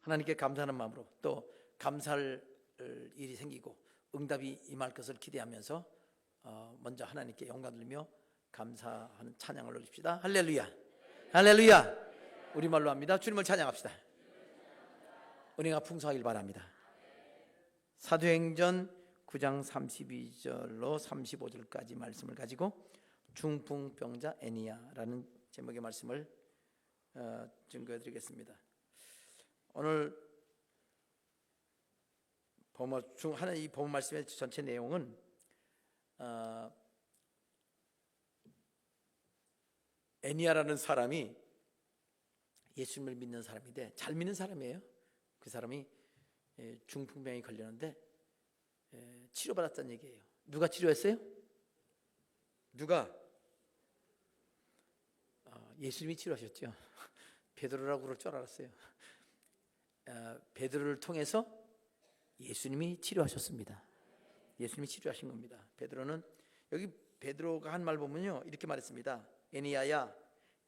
하나님께 감사하는 마음으로 또 감사할 일이 생기고 응답이 임할 것을 기대하면서 먼저 하나님께 영광 돌리며 감사하는 찬양을 올립시다. 할렐루야, 할렐루야. 우리말로 합니다. 주님을 찬양합시다. 은혜가 풍성하길 바랍니다. 사도행전 9장 32절로 35절까지 말씀을 가지고 중풍병자 애니야라는 제목의 말씀을 증거해 드리겠습니다. 오늘 하는 이 본문 말씀의 전체 내용은 애니야라는 사람이 예수님을 믿는 사람인데 잘 믿는 사람이에요. 그 사람이 중풍병이 걸렸는데 치료받았다는 얘기예요. 누가 치료했어요? 누가? 예수님이 치료하셨죠. 베드로라고 그럴 줄 알았어요. 베드로를 통해서 예수님이 치료하셨습니다. 예수님이 치료하신 겁니다. 베드로는 여기 베드로가 한 말 보면요 이렇게 말했습니다. 애니야야,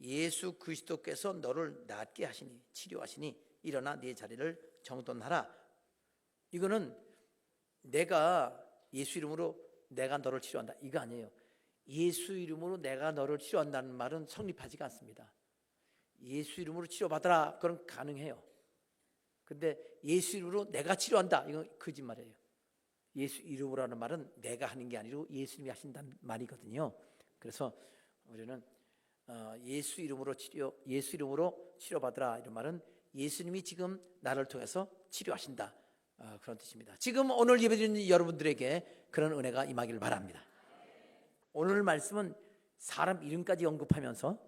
예수 그리스도께서 너를 낫게 하시니 치료하시니 일어나 네 자리를 정돈하라. 이거는 내가 예수 이름으로 내가 너를 치료한다 이거 아니에요. 예수 이름으로 내가 너를 치료한다는 말은 성립하지가 않습니다. 예수 이름으로 치료받아라 그건 가능해요. 근데 예수 이름으로 내가 치료한다 이건 거짓말이에요. 예수 이름으로 하는 말은 내가 하는 게 아니고 예수님이 하신다는 말이거든요. 그래서 우리는 예수 이름으로 치료받으라 이런 말은 예수님이 지금 나를 통해서 치료하신다 그런 뜻입니다. 지금 오늘 예배드리는 여러분들에게 그런 은혜가 임하기를 바랍니다. 오늘 말씀은 사람 이름까지 언급하면서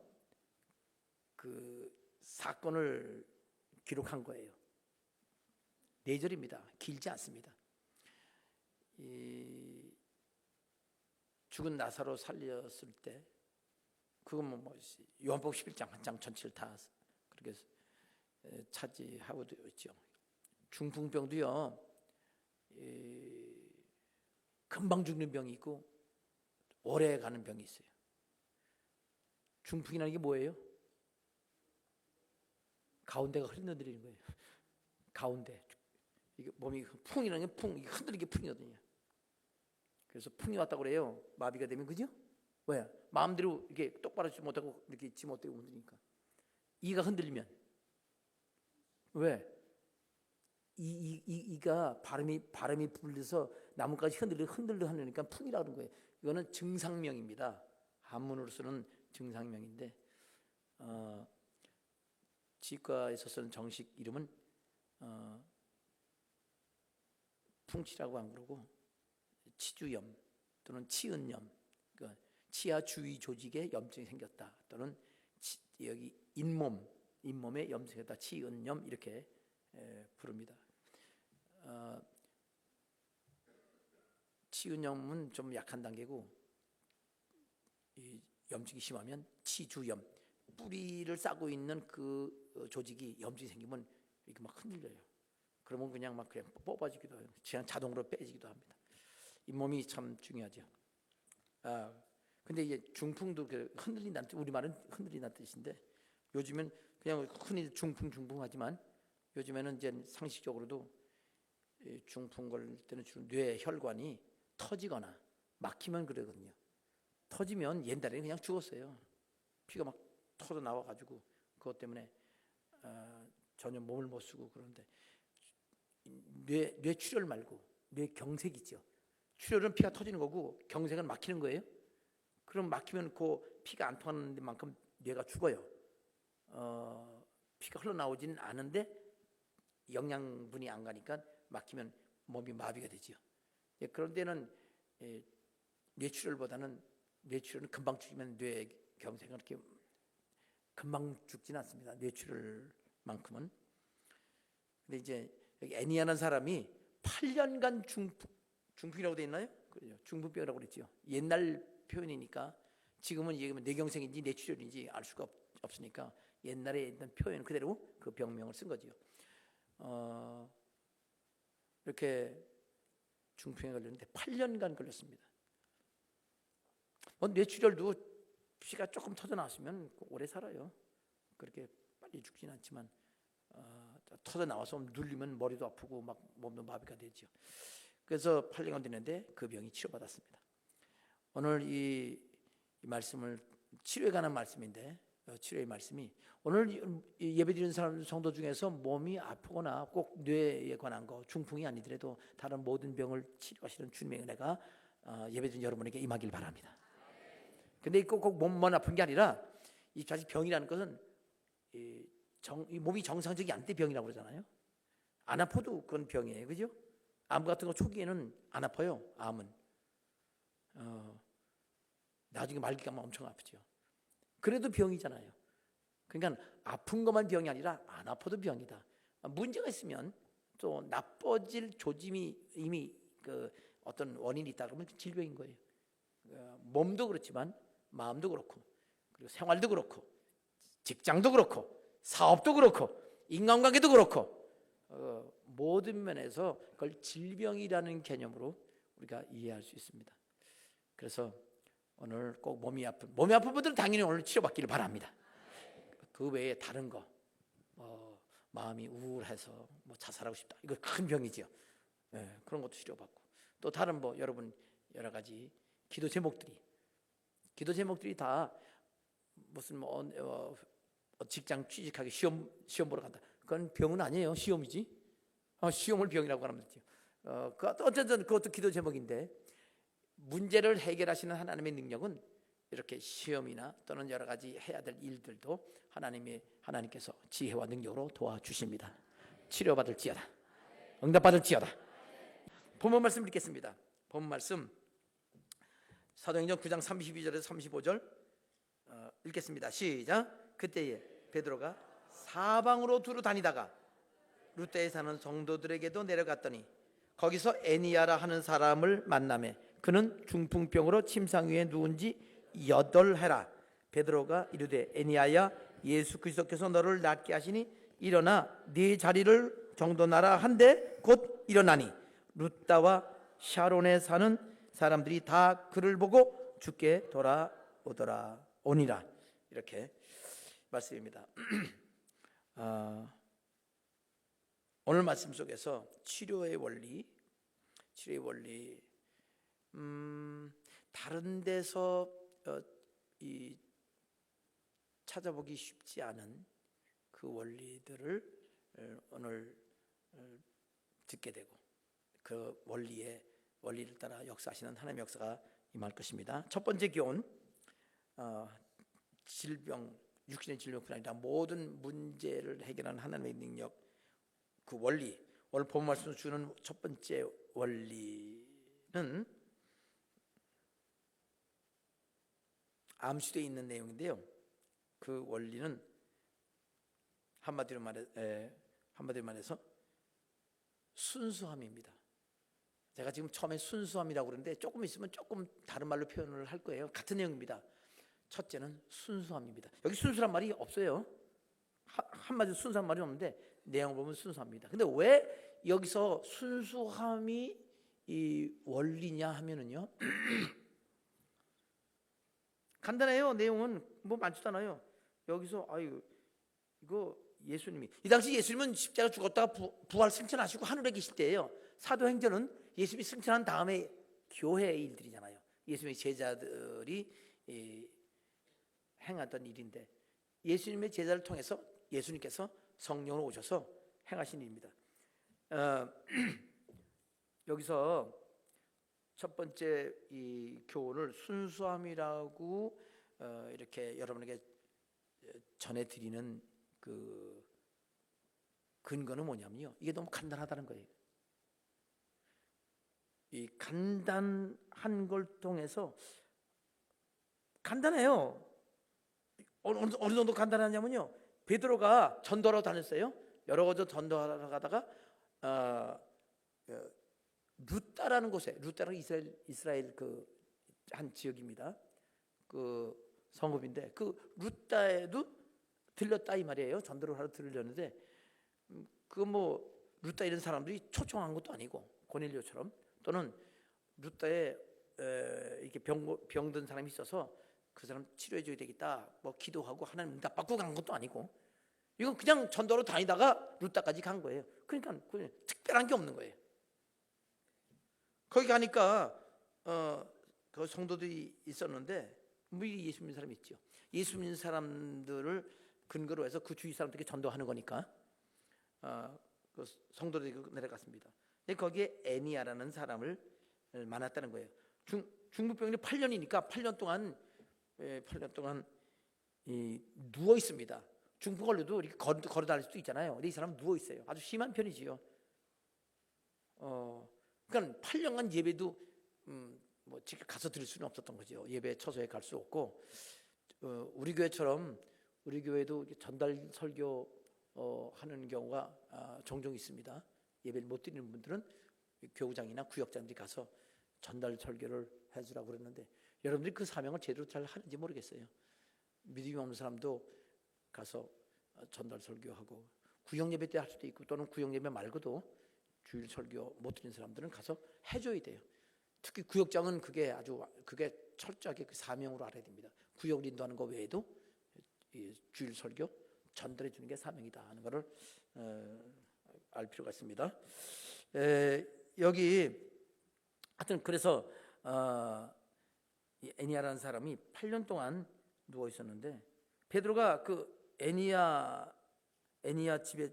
그 사건을 기록한 거예요. 4절입니다. 길지 않습니다. 이 죽은 나사로 살렸을 때 그건 뭐 요한복음 11장 한 장 전체를 다 그렇게 차지하고 있죠. 중풍병도요 금방 죽는 병이 있고 오래 가는 병이 있어요. 중풍이라는 게 뭐예요? 가운데가 흔들리는 거예요. 가운데 이게 몸이 풍이라는 게 흔들리게 풍이거든요. 그래서 풍이 왔다고 그래요. 마비가 되면 그죠? 왜? 마음대로 이렇게 똑바로 있지 못하고 이렇게 있지 못하고 흔들리니까 이가 흔들리면 왜? 이가 바람이 불려서 나뭇가지 흔들려 하니까 풍이라고 하는 거예요. 이거는 증상명입니다. 한문으로서는 증상명인데 치과에서 쓰는 정식 이름은 풍치라고 안 그러고 치주염 또는 치은염, 그러니까 치아 주위 조직에 염증이 생겼다 또는 여기 잇몸에 염증이 생겼다 치은염 이렇게 부릅니다. 치은염은 좀 약한 단계고 이 염증이 심하면 치주염, 뿌리를 싸고 있는 그 조직이 염증이 생기면 이렇게 막 흔들려요. 그러면 그냥 뽑아지기도 해요. 그냥 자동으로 빼지기도 합니다. 잇몸이 참 중요하죠. 근데 이제 중풍도 흔들린다는 뜻, 우리말은 흔들린다는 뜻인데 요즘엔 그냥 흔히 중풍 하지만 요즘에는 이제 상식적으로도 중풍 걸릴 때는 주로 뇌 혈관이 터지거나 막히면 그러거든요. 터지면 옛날에는 그냥 죽었어요. 피가 막 터져 나와가지고 그것 때문에 전혀 몸을 못 쓰고 그런데 뇌 출혈 말고 뇌 경색 있죠. 출혈은 피가 터지는 거고 경색은 막히는 거예요. 그럼 막히면 그 피가 안 통하는 만큼 뇌가 죽어요. 피가 흘러나오지는 않은데 영양분이 안 가니까 막히면 몸이 마비가 되죠. 그런 데는 뇌출혈보다는 뇌출혈은 금방 죽이면 뇌 경색은 그렇게 금방 죽지는 않습니다. 뇌출혈만큼은. 근데 이제 여기 애니야라는 사람이 8년간 중풍이라고 돼 있나요? 그렇죠. 중풍병이라고 그랬죠. 옛날 표현이니까 지금은 얘기하면 뇌경색인지 뇌출혈인지 알 수가 없으니까 옛날에 있던 표현 그대로 그 병명을 쓴 거죠. 이렇게 중풍에 걸렸는데 8년간 걸렸습니다. 뇌출혈도 피가 조금 터져 나왔으면 오래 살아요. 그렇게 빨리 죽지는 않지만 터져 나와서 눌리면 머리도 아프고 막 몸도 마비가 되죠. 그래서 8년간 됐는데 그 병이 치료받았습니다. 오늘 이 말씀을 치료에 관한 말씀인데, 치료의 말씀이 오늘 예배드리는 사람 성도 중에서 몸이 아프거나 꼭 뇌에 관한 거, 중풍이 아니더라도 다른 모든 병을 치료하시는 주님의 은혜가 예배드리는 여러분에게 임하길 바랍니다. 근데 꼭 몸만 아픈 게 아니라 이 사실 병이라는 것은 이 몸이 정상적이 않을 때 병이라고 그러잖아요. 안 아파도 그건 병이에요, 그죠? 암 같은 거 초기에는 안 아파요. 암은 나중에 말기가 엄청 아프죠. 그래도 병이잖아요. 그러니까 아픈 것만 병이 아니라 안 아파도 병이다. 문제가 있으면 또 나빠질 조짐이 이미 그 어떤 원인이 있다 그러면 질병인 거예요. 몸도 그렇지만 마음도 그렇고, 그리고 생활도 그렇고, 직장도 그렇고, 사업도 그렇고, 인간관계도 그렇고, 모든 면에서 그걸 질병이라는 개념으로 우리가 이해할 수 있습니다. 그래서 오늘 꼭 몸이 아픈 분들은 당연히 오늘 치료받기를 바랍니다. 그 외에 다른 거, 마음이 우울해서 자살하고 싶다, 이거 큰 병이죠. 그런 것도 치료받고, 또 다른 여러분 여러 가지 기도 제목들이 다 무슨 직장 취직하기 시험 보러 간다, 그건 병은 아니에요. 시험이지. 시험을 병이라고 하면 되죠. 어쨌든 그것도 기도 제목인데, 문제를 해결하시는 하나님의 능력은 이렇게 시험이나 또는 여러 가지 해야 될 일들도 하나님께서 지혜와 능력으로 도와주십니다. 치료받을지어다, 응답받을지어다. 본문 말씀 읽겠습니다. 본문 말씀 사도행전 9장 32절에서 35절 읽겠습니다. 시작. 그때에 베드로가 사방으로 두루 다니다가 루떼에 사는 성도들에게도 내려갔더니 거기서 애니야라 하는 사람을 만나매 그는 중풍병으로 침상 위에 누운 지 8해라. 베드로가 이르되 애니야야, 예수 그리스도께서 너를 낫게 하시니 일어나 네 자리를 정돈하라 한데 곧 일어나니 루따와 샤론에 사는 사람들이 다 그를 보고 주께 오니라. 이렇게 말씀입니다. 오늘 말씀 속에서 치료의 원리, 다른 데서 찾아보기 쉽지 않은 그 원리들을 오늘 듣게 되고, 그 원리를 따라 역사하시는 하나님의 역사가 임할 것입니다. 첫 번째 교훈, 육신의 질병뿐 아니라 모든 문제를 해결하는 하나님의 능력, 그 원리, 오늘 본 말씀 주는 첫 번째 원리는 암시되어 있는 내용인데요. 그 원리는 한마디로 말해서 순수함입니다. 제가 지금 처음에 순수함이라고 그러는데 조금 있으면 조금 다른 말로 표현을 할 거예요. 같은 내용입니다. 첫째는 순수함입니다. 여기 순수란 말이 없어요. 한마디로 순수한 말이 없는데 내용을 보면 순수합니다. 근데 왜 여기서 순수함이 이 원리냐 하면은요, 간단해요. 내용은 많지도 않아요. 여기서 이거 예수님이, 이 당시 예수님은 십자가 죽었다가 부활 승천하시고 하늘에 계실 때예요. 사도행전은 예수님이 승천한 다음에 교회의 일들이잖아요. 예수님의 제자들이 행하던 일인데, 예수님의 제자를 통해서 예수님께서 성령으로 오셔서 행하신 일입니다. 여기서 첫 번째 이 교훈을 순수함이라고 이렇게 여러분에게 전해드리는 그 근거는 뭐냐면요, 이게 너무 간단하다는 거예요. 이 간단한 걸 통해서, 간단해요. 어느 정도 간단하냐면요, 베드로가 전도하러 다녔어요. 여러 곳에 전도하러 가다가 루따라는 곳에, 루따는 이스라엘 그 한 지역입니다. 그 성읍인데 그 루따에도 들렸다 이 말이에요. 전도를 하러 들렸는데 루따 이런 사람들이 초청한 것도 아니고 고넬료처럼, 또는 루따에 이렇게 병든 사람이 있어서 그 사람 치료해 줘야 되겠다 기도하고 하나님 응답 받고 간 것도 아니고, 이건 그냥 전도로 다니다가 루다까지 간 거예요. 그러니까 그냥 특별한 게 없는 거예요. 거기 가니까 그 성도들이 있었는데 미리 예수 믿는 사람이 있죠. 예수 믿는 사람들을 근거로 해서 그 주위 사람들에게 전도하는 거니까 그 성도들이 내려갔습니다. 근데 거기에 애니야라는 사람을 만났다는 거예요. 중국병이 8년이니까 8년 동안 누워 있습니다. 중풍 걸려도 이렇게 걸어 다닐 수도 있잖아요. 근데 이 사람은 누워 있어요. 아주 심한 편이지요. 그러니까 8년간 예배도 뭐 직접 가서 드릴 수는 없었던 거죠. 예배 처소에 갈 수 없고, 우리 교회처럼 우리 교회도 전달 설교 하는 경우가 종종 있습니다. 예배를 못 드리는 분들은 교우장이나 구역장들이 가서 전달 설교를 해주라고 그랬는데, 여러분들이 그 사명을 제대로 잘 하는지 모르겠어요. 믿음이 없는 사람도 가서 전달 설교하고, 구역 예배 때 할 수도 있고, 또는 구역 예배 말고도 주일 설교 못 드리는 사람들은 가서 해줘야 돼요. 특히 구역장은 그게 철저하게 그 사명으로 알아야 됩니다. 구역을 인도하는 것 외에도 주일 설교 전달해 주는 게 사명이다 하는 것을 알 필요가 있습니다. 여기 하여튼 그래서 애니야라는 사람이 8년 동안 누워 있었는데, 베드로가 그 애니야 집에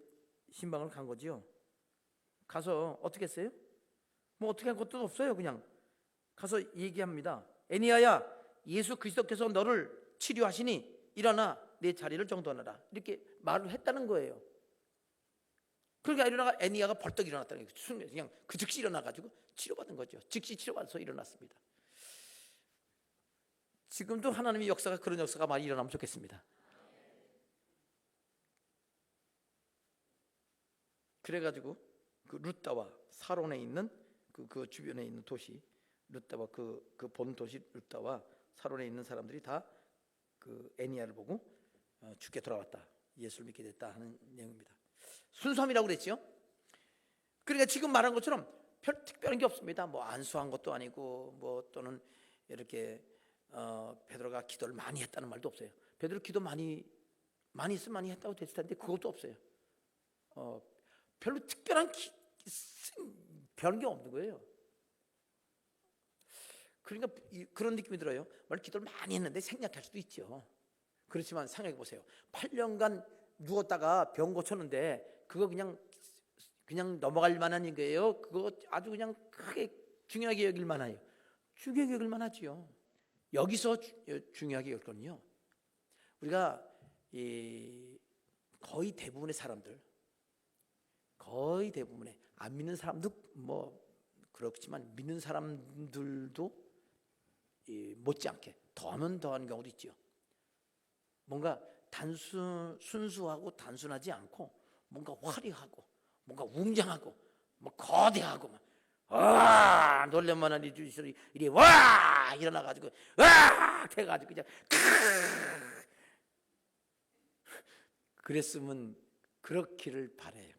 신방을 간 거지요. 가서 어떻게 했어요? 뭐 어떻게 한 것도 없어요. 그냥 가서 얘기합니다. 애니야야, 예수 그리스도께서 너를 치료하시니 일어나 내 자리를 정돈하라. 이렇게 말을 했다는 거예요. 그러니까 일어나가 애니야가 벌떡 일어났다는 거예요. 그냥 그 즉시 일어나가지고 치료받은 거죠. 즉시 치료받아서 일어났습니다. 지금도 하나님의 역사가, 그런 역사가 많이 일어나면 좋겠습니다. 그래가지고 그 루다와 사론에 있는 그 주변에 있는 도시 루다와 그 본 도시 루다와 사론에 있는 사람들이 다 그 애니야를 보고 죽게 돌아왔다, 예수를 믿게 됐다 하는 내용입니다. 순수함이라고 그랬죠. 그러니까 지금 말한 것처럼 별 특별한 게 없습니다. 뭐 안수한 것도 아니고, 뭐 또는 이렇게 베드로가 기도를 많이 했다는 말도 없어요. 베드로 기도 많이 했으면 많이 했다고 됐을 텐데 그것도 없어요. 별로 특별한 게 없는 거예요. 그러니까 그런 느낌이 들어요. 말 기도를 많이 했는데 생략할 수도 있죠. 그렇지만 생각해 보세요. 8년간 누웠다가 병 고쳤는데 그거 그냥 넘어갈 만한 거예요? 그거 아주 그냥 크게 중요하게 여길 만해요? 중요하게 여길 만하지요. 여기서 중요하게 여길 거는요, 우리가 거의 대부분의 사람들, 거의 대부분의 안 믿는 사람도 뭐 그렇지만 믿는 사람들도 못지않게 더하면 더한 경우도 있죠. 뭔가 순수하고 단순하지 않고 뭔가 화려하고 뭔가 웅장하고 뭐 거대하고 막 놀랄만한 일이 와 일어나가지고 와 돼가지고 그냥 그랬으면 그렇기를 바래요.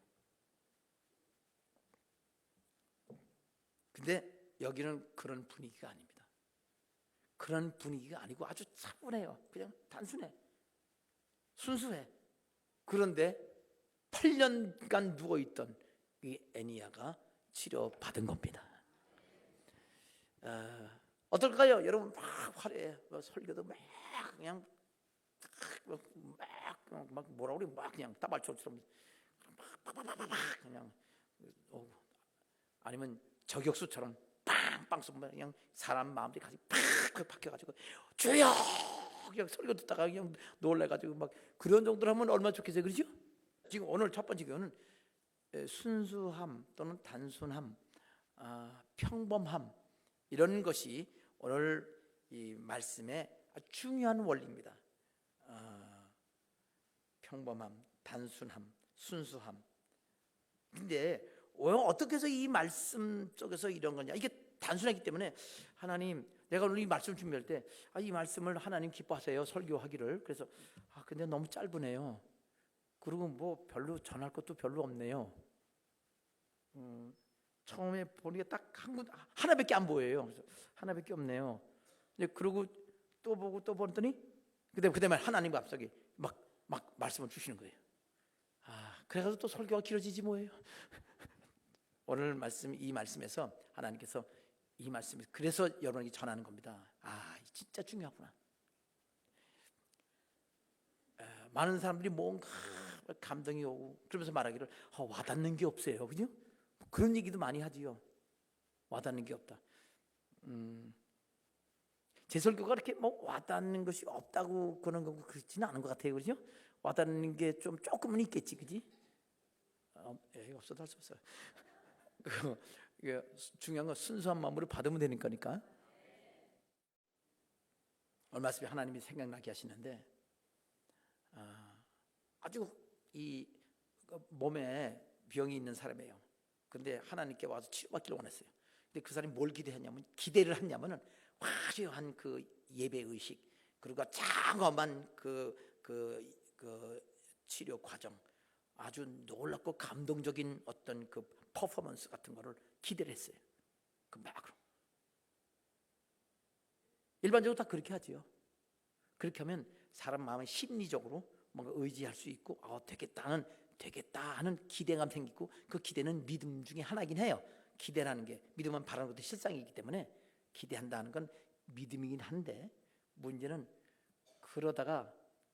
근데 여기는 그런 분위기가 아닙니다. 그런 분위기가 아니고 아주 차분해요. 그냥 단순해, 순수해. 그런데 8년간 누워있던 이 애니야가 치료받은 겁니다. 어떨까요? 여러분 막 화려해. 설교도 막 그냥 막 뭐라 그래, 막 그냥 따발초처럼 막 그냥 아니면 저격수처럼 빵빵 쏘면 그냥 사람 마음들이 같이 팍 박혀가지고 주여 그냥 설교 듣다가 그냥 놀래가지고 막 그런 정도로 하면 얼마나 좋겠어요, 그렇죠? 지금 오늘 첫 번째 교훈은 순수함 또는 단순함, 평범함, 이런 것이 오늘 이 말씀의 중요한 원리입니다. 평범함, 단순함, 순수함. 근데 어떻게 해서 이 말씀 속에서 이런 거냐? 이게 단순하기 때문에 하나님, 내가 오늘 이 말씀을 준비할 때 이 말씀을 하나님 기뻐하세요, 설교하기를. 그래서 근데 너무 짧으네요. 그리고 뭐 별로 전할 것도 별로 없네요. 처음에 보니까 딱 하나밖에 안 보여요. 그래서 하나밖에 없네요. 그리고 또 보고 또 보더니 그다음에 하나님 앞서게 막 말씀을 주시는 거예요. 그래가지고 또 설교가 길어지지 뭐예요. 오늘 말씀, 이 말씀에서 하나님께서 이 말씀, 그래서 여러분에게 전하는 겁니다. 진짜 중요하구나. 많은 사람들이 뭔가 감동이 오고 그러면서 말하기를 와닿는 게 없어요, 그죠? 그런 얘기도 많이 하지요. 와닿는 게 없다. 제 설교가 그렇게 뭐 와닿는 것이 없다고 그런 거 그렇지는 않은 것 같아요, 그죠? 와닿는 게 조금은 있겠지, 그지? 없어도 할 수 없어요. 중요한 건 순수한 마음으로 받으면 되니까. 오늘 말씀에 하나님이 생각나게 하시는데, 아주 이 몸에 병이 있는 사람이에요. 근데 하나님께 와서 치료받기를 원했어요. 근데 그 사람이 뭘 기대를 했냐면은 화려한 그 예배 의식, 그리고 장엄한 그 치료 과정, 아주 놀랍고 감동적인 어떤 그 퍼포먼스 같은 거를 기대를 했어요. 막 일반적으로 다 그렇게 하지요. 그렇게 하면 사람 마음에 심리적으로 뭔가 의지할 수 있고 되겠다 하는 기대감 생기고, 그 기대는 믿음 중에 하나이긴 해요. 기대라는 게, 믿음은 바라는 것도 실상이기 때문에 기대한다는 건 믿음이긴 한데, 문제는 그러다가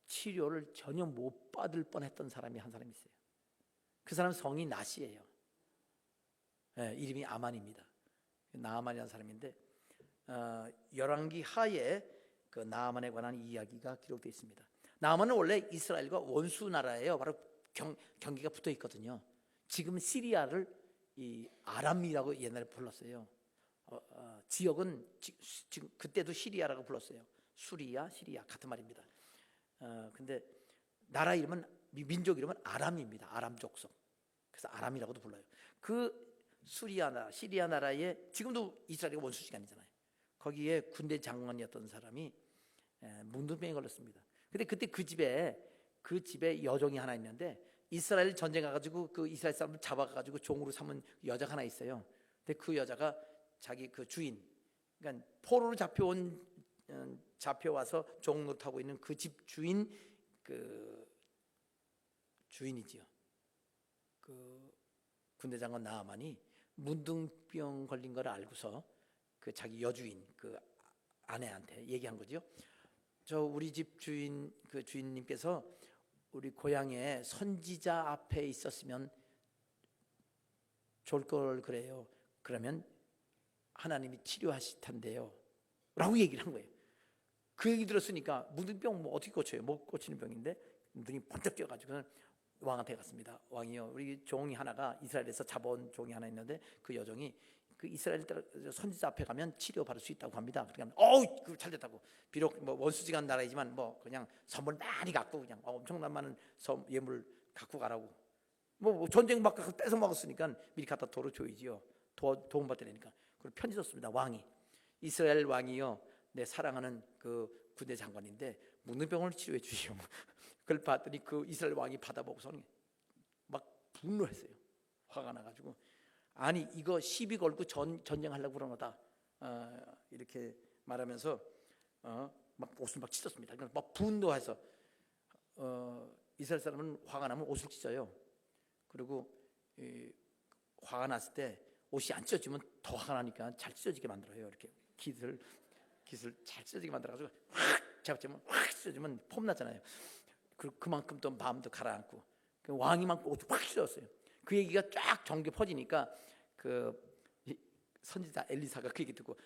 치료를 전혀 못 받을 뻔했던 사람이 한 사람이 있어요. 그 사람 성이 나시예요. 이름이 아만입니다. 나아만이라는 사람인데, 열왕기 하에 그 나아만에 관한 이야기가 기록되어 있습니다. 나아만은 원래 이스라엘과 원수 나라예요. 바로 경계가 붙어 있거든요. 지금 시리아를 이 아람이라고 옛날에 불렀어요. 지역은 지금 그때도 시리아라고 불렀어요. 수리아, 시리아 같은 말입니다. 근데 나라 이름은, 민족 이름은 아람입니다. 아람 족속. 그래서 아람이라고도 불러요. 그 수리아 나라, 시리아 나라에 지금도 이스라엘이 원수 시간이잖아요. 거기에 군대 장관이었던 사람이 문둥병에 걸렸습니다. 근데 그때 그 집에 여종이 하나 있는데, 이스라엘 전쟁 가가지고 그 이스라엘 사람을 잡아가지고 종으로 삼은 여자가 하나 있어요. 근데 그 여자가 자기 그 주인, 그러니까 포로로 잡혀와서 종 노릇하고 있는 그 집 주인, 그 주인이지요. 그 군대 장관 나아만이 문둥병 걸린 걸 알고서 그 자기 여주인, 그 아내한테 얘기한 거죠. 우리 집 주인, 그 주인님께서 우리 고향에 선지자 앞에 있었으면 좋을 걸 그래요. 그러면 하나님이 치료하실 텐데요, 라고 얘기를 한 거예요. 그 얘기 들었으니까 문둥병 뭐 어떻게 고쳐요? 못 고치는 병인데 눈이 번쩍 뛰어가지고 왕한테 갔습니다. 왕이요, 우리 종이 하나가 이스라엘에서 잡아온 종이 하나 있는데, 그 여종이 그 이스라엘 선지자 앞에 가면 치료받을 수 있다고 합니다. 그러니까 그거 잘 됐다고. 비록 뭐 원수지간 나라이지만 뭐 그냥 선물 많이 갖고 그냥 엄청난 많은 예물 갖고 가라고. 뭐 전쟁 막 뺏어 먹었으니까 미리 갖다 도와줘야지요. 도움받으려니까. 그리고 편지 썼습니다. 왕이, 이스라엘 왕이요, 내 사랑하는 그 군대 장관인데 문둥병을 치료해 주시오. 그걸 봤더니 그 이스라엘 왕이 받아보고서는 막 분노했어요. 화가 나가지고, 아니 이거 시비 걸고 전쟁하려고 그런 거다, 이렇게 말하면서 막 옷을 막 찢었습니다. 그러니까 막 분노해서 이스라엘 사람은 화가 나면 옷을 찢어요. 그리고 화가 났을 때 옷이 안 찢어지면 더 화가 나니까 잘 찢어지게 만들어요. 이렇게 깃을 잘 찢어지게 만들어가지고 확 잡으면 확 찢어지면 폼 나잖아요. 그리고 그만큼 또 마음도 가라앉고, 그 왕이 막 옷을 확 찢었어요. 그 얘기가 쫙 전개 퍼지니까 그 선지자 엘리사가 그 얘기 듣고,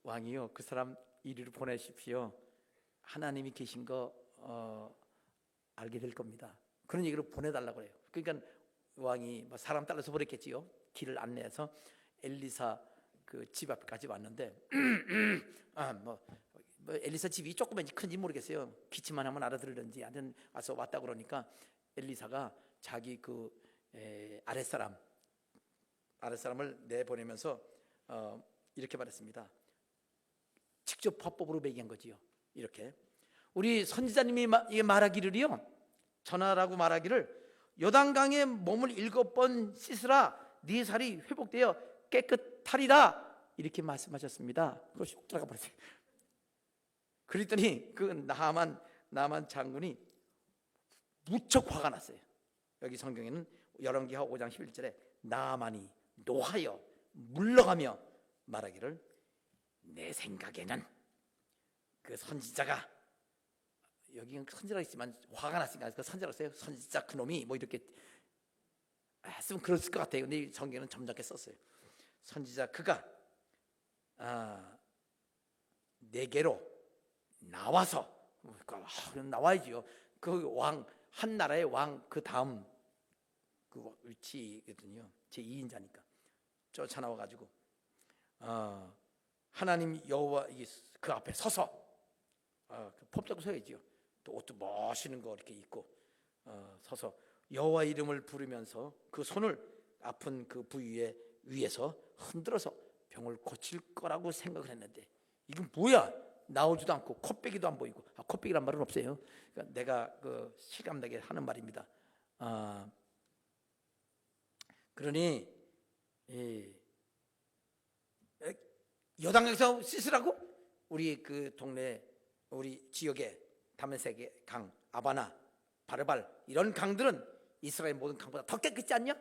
왕이요, 그 사람 이리로 보내십시오. 하나님이 계신 거 알게 될 겁니다. 그런 얘기로 보내달라고 그래요. 그러니까 왕이 사람 따라서 보냈겠지요. 길을 안내해서 엘리사 그 집 앞까지 왔는데 뭐 엘리사 집이 조그만지 큰지 모르겠어요. 기침만 하면 알아들을는지 하여튼 와서 왔다 그러니까 엘리사가 자기 그 아랫사람을 내보내면서 이렇게 말했습니다. 직접 화법으로 매기한 거지요. 이렇게 우리 선지자님이 말하기를요, 전하라고 말하기를, 요단강에 몸을 7번 씻으라 네 살이 회복되어 깨끗하리라, 이렇게 말씀하셨습니다. 그거 쑥 들어가 버렸어요. 그랬더니 그 나만 장군이 무척 화가 났어요. 여기 성경에는 열왕기하 5장 11절에 나아만이 노하여 물러가며 말하기를 내 생각에는 그 선지자가, 여기 선지자가 있지만 화가 났으니까 그 선지자가 써요. 선지자 그놈이 뭐 이렇게 했으면 그랬을 것 같아요. 근데 성경은 점잖게 썼어요. 선지자 그가 내게로 나와서, 나와야지요. 그 왕, 한 나라의 왕 그 다음 그 위치거든요. 제2인자니까 쫓아나와가지고 하나님 여호와 그 앞에 서서 법잡고 서야지요. 또 옷도 멋있는 거 이렇게 입고 서서 여호와 이름을 부르면서 그 손을 아픈 그 부위에 위에서 흔들어서 병을 고칠 거라고 생각을 했는데 이건 뭐야? 나오지도 않고 코빼기도 안 보이고, 코빼기란 말은 없어요. 그러니까 내가 그 실감나게 하는 말입니다. 그러니 여당에서 씻으라고? 우리 그 동네, 우리 지역에 다메섹의 강, 아바나, 바르발 이런 강들은 이스라엘 모든 강보다 더 깨끗지 않냐?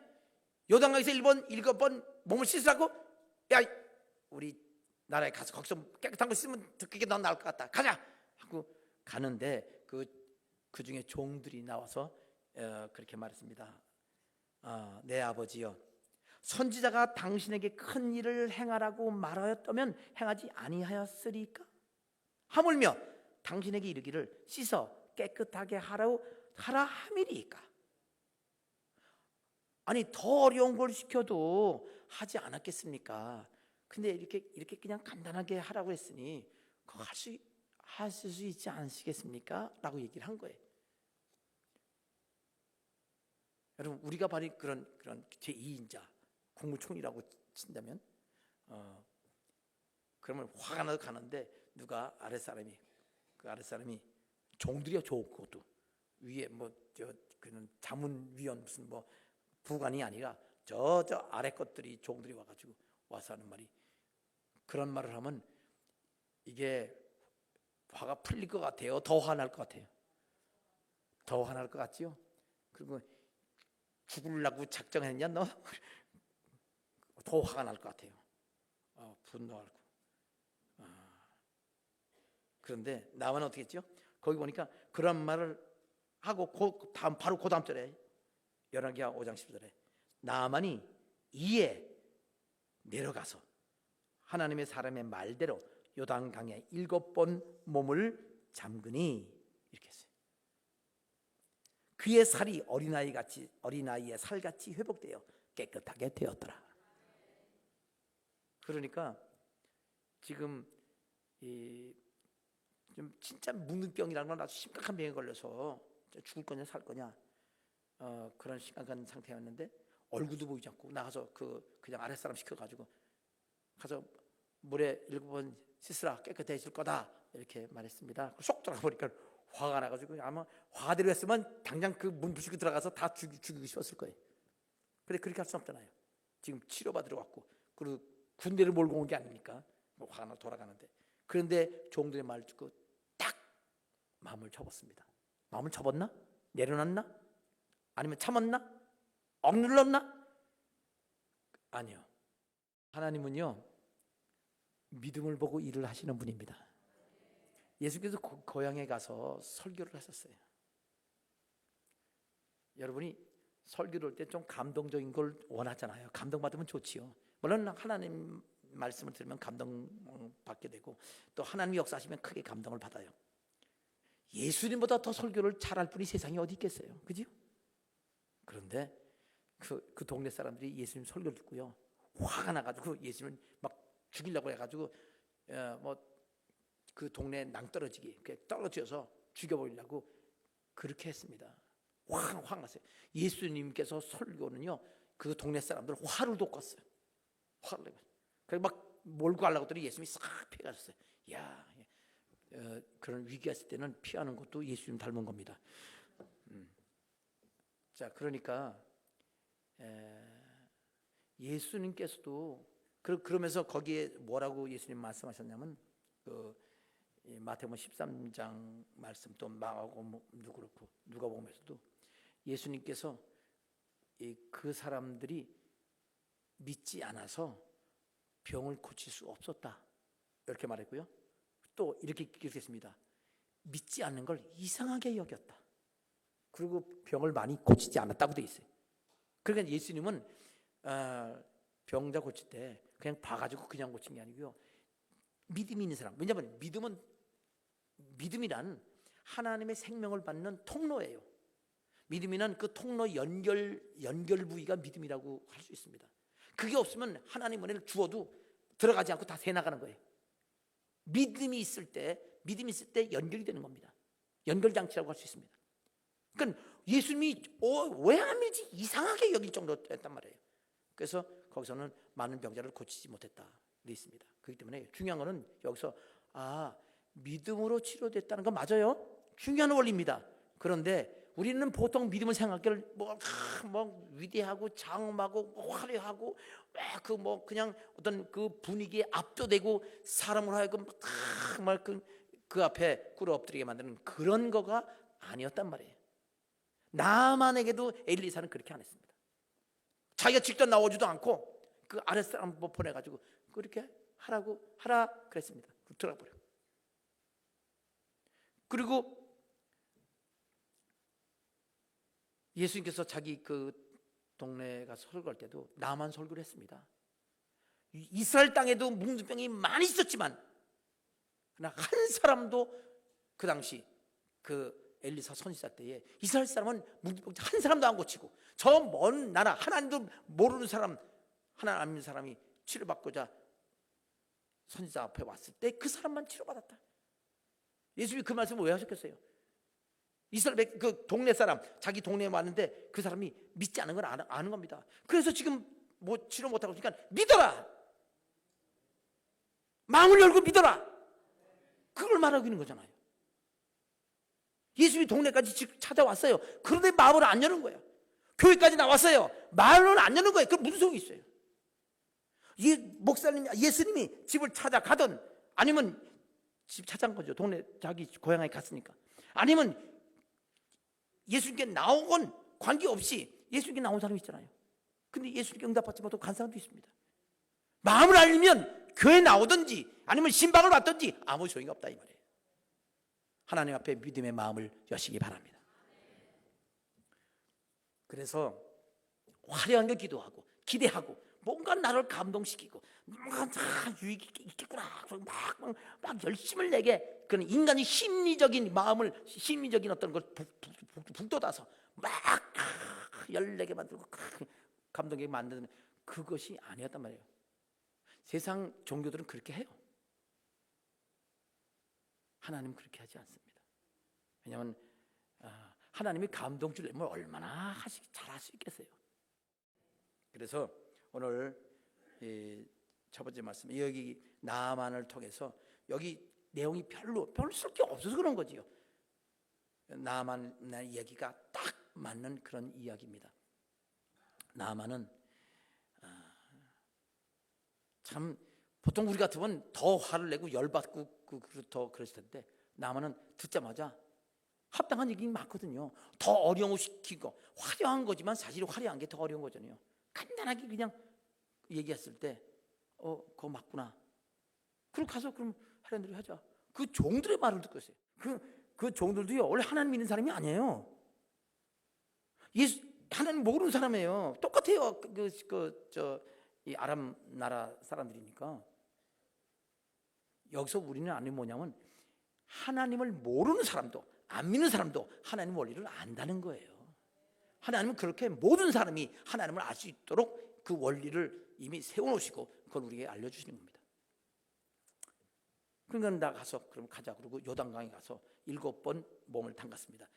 요단강에서 7번 몸을 씻으라고? 야, 우리 나라에 가서 거기서 깨끗한 거 씻으면 그게 더 나을 것 같다. 가자 하고 가는데 그 중에 종들이 나와서 그렇게 말했습니다. 내 아버지여, 선지자가 당신에게 큰 일을 행하라고 말하였다면 행하지 아니하였으리까? 하물며 당신에게 이르기를 씻어 깨끗하게 하라 함이리까? 아니 더 어려운 걸 시켜도 하지 않았겠습니까? 근데 이렇게 그냥 간단하게 하라고 했으니 그거 하실 수 있지 않으시겠습니까? 라고 얘기를 한 거예요. 여러분, 우리가 바로 그런 제2인자 국무총리라고 친다면 그러면 화가 나서 가는데 누가 아랫사람이, 그 아랫사람이 종들이야. 그것도 위에 그는 자문위원 무슨 부관이 아니라 저 아래 것들이 종들이 와가지고 와서 하는 말이, 그런 말을 하면 이게 화가 풀릴 것 같아요? 더 화날 것 같아요? 더 화날 것 같지요? 그리고 죽으려고 작정했냐 너? 더 화가 날 것 같아요. 분노하고. 그런데 나만은 어떻게 했죠? 거기 보니까 그런 말을 하고 바로 그 다음 절에 열왕기하 5장 10절에 나만이 이에 내려가서 하나님의 사람의 말대로 요단강에 7번 몸을 잠그니, 이렇게 했어요. 그의 살이 어린아이의 살같이 회복되어 깨끗하게 되었더라. 그러니까 지금 좀 진짜 묵는병이라는 건 아주 심각한 병에 걸려서 죽을 거냐 살 거냐 그런 심각한 상태였는데 얼굴도 보이지 않고 나가서 그냥 아랫사람 시켜가지고 가서 물에 7번 씻으라 깨끗해질 거다 이렇게 말했습니다. 쏙 들어가보니까 화가 나가지고 아마 화대로 했으면 당장 그 문 부수고 들어가서 다 죽이고 싶었을 거예요. 근데 그렇게 할 수 없잖아요. 지금 치료받으러 왔고 그리고 군대를 몰고 온 게 아닙니까? 화가 나 돌아가는데. 그런데 종들의 말을 듣고 딱 마음을 접었습니다. 마음을 접었나? 내려놨나? 아니면 참았나? 억눌렀나? 아니요. 하나님은요 믿음을 보고 일을 하시는 분입니다. 예수께서 고향에 가서 설교를 하셨어요. 여러분이 설교를 할 때 좀 감동적인 걸 원하잖아요. 감동받으면 좋지요. 물론 하나님 말씀을 들으면 감동받게 되고 또 하나님이 역사하시면 크게 감동을 받아요. 예수님보다 더 설교를 잘할 분이 세상에 어디 있겠어요, 그죠? 그런데 그 동네 사람들이 예수님 설교를 듣고요 화가 나가지고 예수님을 막 죽이려고 해가지고 그 동네 낭떠러지기 떨어져서 죽여버리려고 그렇게 했습니다. 확 났어요. 예수님께서 설교는요 그 동네 사람들 화를 돋궜어요. 화를 내고 그래서 막 몰고 가려고 했더니 예수님이 싹 피해가셨어요. 야, 그런 위기가 있을 때는 피하는 것도 예수님 닮은 겁니다. 자, 그러니까 예수님께서도 그러면서 거기에 뭐라고 예수님 말씀하셨냐면 마태복음 13장 말씀 또 마가복음도 그렇고 누가복음에서도 예수님께서 그 사람들이 믿지 않아서 병을 고칠 수 없었다, 이렇게 말했고요. 또 이렇게 기록했습니다. 믿지 않는 걸 이상하게 여겼다. 그리고 병을 많이 고치지 않았다고 되어 있어요. 그러니까 예수님은 병자 고칠 때 그냥 봐가지고 그냥 고친 게 아니고요, 믿음이 있는 사람. 왜냐하면 믿음이란 하나님의 생명을 받는 통로예요. 믿음이란 그 통로 연결 부위가 믿음이라고 할 수 있습니다. 그게 없으면 하나님 은혜를 주어도 들어가지 않고 다 새나가는 거예요. 믿음이 있을 때 연결이 되는 겁니다. 연결장치라고 할 수 있습니다. 그러니까 예수님이 왜 안 믿지 이상하게 여길 정도였단 말이에요. 그래서 거기서는 많은 병자를 고치지 못했다 되어 있습니다. 그렇기 때문에 중요한 거는 여기서 믿음으로 치료됐다는 건 맞아요. 중요한 원리입니다. 그런데 우리는 보통 믿음을 생각할 뭐 위대하고 장엄하고 화려하고 그냥 어떤 그 분위기에 압도되고 사람으로 하여금 그 앞에 꿇어 엎드리게 만드는 그런 거가 아니었단 말이에요. 나만에게도 엘리사는 그렇게 안 했습니다. 자기가 직접 나오지도 않고 그 아랫사람 보내가지고 그렇게 하라 그랬습니다. 들어가 버려. 그리고 예수님께서 자기 그 동네 가서 설교할 때도 나만 설교를 했습니다. 이스라엘 땅에도 뭉두병이 많이 있었지만 그러나 한 사람도 그 당시 그 엘리사 선지자 때에 이스라엘 사람은 뭉두병 한 사람도 안 고치고 저 먼 나라 하나님도 모르는 사람, 하나님 안 믿는 사람이 치료받고자 선지자 앞에 왔을 때 그 사람만 치료받았다. 예수님이 그 말씀을 왜 하셨겠어요? 이스라엘 그 동네 사람, 자기 동네에 왔는데 그 사람이 믿지 않은 걸 아는 겁니다. 그래서 지금 뭐 치료 못하고 있으니까 믿어라, 마음을 열고 믿어라, 그걸 말하고 있는 거잖아요. 예수님이 동네까지 찾아왔어요. 그런데 마음을 안 여는 거예요. 교회까지 나왔어요. 마음을 안 여는 거예요. 그럼 무슨 소용이 있어요? 목사님, 예수님이 집을 찾아가든 아니면 집 찾아간 거죠. 동네 자기 고향에 갔으니까. 아니면 예수님께 나오건 관계없이 예수님께 나온 사람이 있잖아요. 근데 예수님께 응답받지 못하고 간 사람도 있습니다. 마음을 알면 교회 나오든지 아니면 신방을 받든지 아무 소용이 없다 이 말이에요. 하나님 앞에 믿음의 마음을 여시기 바랍니다. 그래서 화려한 걸 기도하고 기대하고 뭔가 나를 감동시키고 뭔가 유익이 있겠구나 막 열심을 내게 그런 인간의 심리적인 마음을, 심리적인 어떤 걸 북돋아서 막 열내게 만들고 감동하게 만드는 그것이 아니었단 말이에요. 세상 종교들은 그렇게 해요. 하나님은 그렇게 하지 않습니다. 왜냐하면 하나님이 감동 주려면 얼마나 잘할 수 있겠어요. 그래서 오늘 첫 번째 말씀, 여기 나만을 통해서 여기 내용이 별로 쓸 게 없어서 그런 거지요. 나만의 이야기가 딱 맞는 그런 이야기입니다. 나만은 참 보통 우리 같으면 더 화를 내고 열받고 더 그랬을 텐데 나만은 듣자마자 합당한 얘기 많거든요. 더 어려움시키고 화려한 거지만 사실 화려한 게 더 어려운 거잖아요. 간단하게 그냥 얘기했을 때 그거 맞구나. 그럼 가서 그럼 하나님들이 하자. 그 종들의 말을 듣고 있어요. 그 종들도요 원래 하나님 믿는 사람이 아니에요. 하나님 모르는 사람이에요. 똑같아요. 이 아람 나라 사람들이니까. 여기서 우리는 아는 뭐냐면 하나님을 모르는 사람도 안 믿는 사람도 하나님 원리를 안다는 거예요. 하나님은 그렇게 모든 사람이 하나님을 알 수 있도록 그 원리를 이미 세워놓으시고 그걸 우리에게 알려주시는 겁니다. 그러니까 나가서 그럼 가자 그러고 요단강에 가서 7번 몸을 담갔습니다.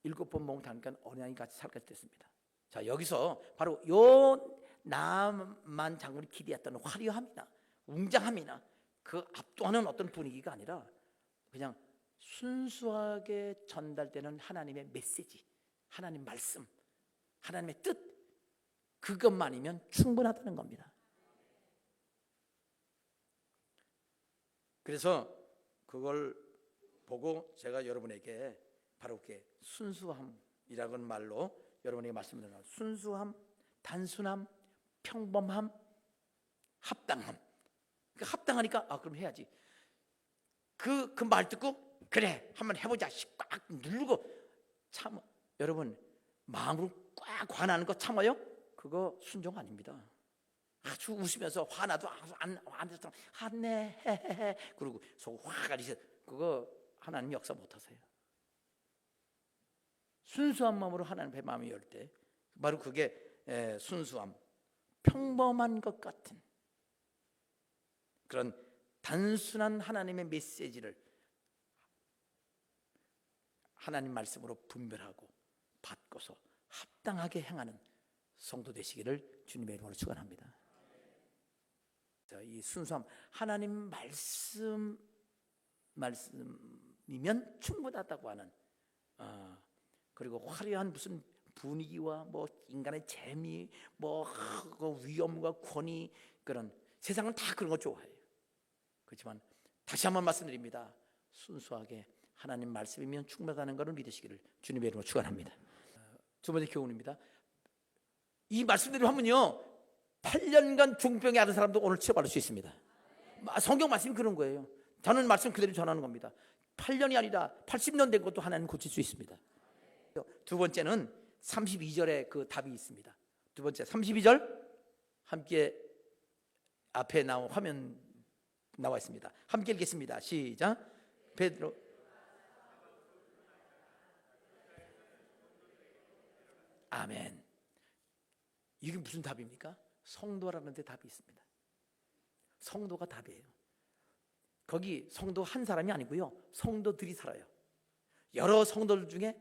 7번 몸을 담으니까 어느 양이 같이 살같이 됐습니다. 자, 여기서 바로 요 나만 장군이 기대했던 화려함이나 웅장함이나 그 압도하는 어떤 분위기가 아니라 그냥 순수하게 전달되는 하나님의 메시지, 하나님 말씀, 하나님의 뜻, 그것만이면 충분하다는 겁니다. 그래서 그걸 보고 제가 여러분에게 바로 이렇게 순수함이라는 말로 여러분에게 말씀드리는 순수함, 단순함, 평범함, 합당함. 그러니까 합당하니까 그럼 해야지. 그 말 듣고 그래 한번 해보자. 꽉 누르고 참. 여러분 마음으로 꽉 화나는 거 참아요? 그거 순종 아닙니다. 아주 웃으면서 화나도 안 화내 헤헤헤 그리고 속 화가리서 그거 하나님 역사 못하세요. 순수한 마음으로 하나님 마음이 열 때 바로 그게 순수함, 평범한 것 같은 그런 단순한 하나님의 메시지를 하나님 말씀으로 분별하고 받고서 합당하게 행하는 성도 되시기를 주님의 이름으로 축원합니다. 이 순수함, 하나님 말씀이면 충분하다고 하는 그리고 화려한 무슨 분위기와 뭐 인간의 재미, 뭐 위엄과 권위, 그런 세상은 다 그런 거 좋아해요. 그렇지만 다시 한번 말씀드립니다. 순수하게 하나님 말씀이면 충분하다는 것을 믿으시기를 주님의 이름으로 축원합니다. 두 번째 교훈입니다. 이 말씀대로 하면요 8년간 중병이 앓은 사람도 오늘 치료받을 수 있습니다. 성경 말씀이 그런 거예요. 저는 말씀 그대로 전하는 겁니다. 8년이 아니라 80년 된 것도 하나님 고칠 수 있습니다. 두 번째는 32절에 그 답이 있습니다. 두 번째 32절 함께 앞에 나온 화면 나와 있습니다. 함께 읽겠습니다. 시작. 베드로 아멘. 이게 무슨 답입니까? 성도라는 데 답이 있습니다. 성도가 답이에요. 거기 성도 한 사람이 아니고요. 성도들이 살아요. 여러 성도들 중에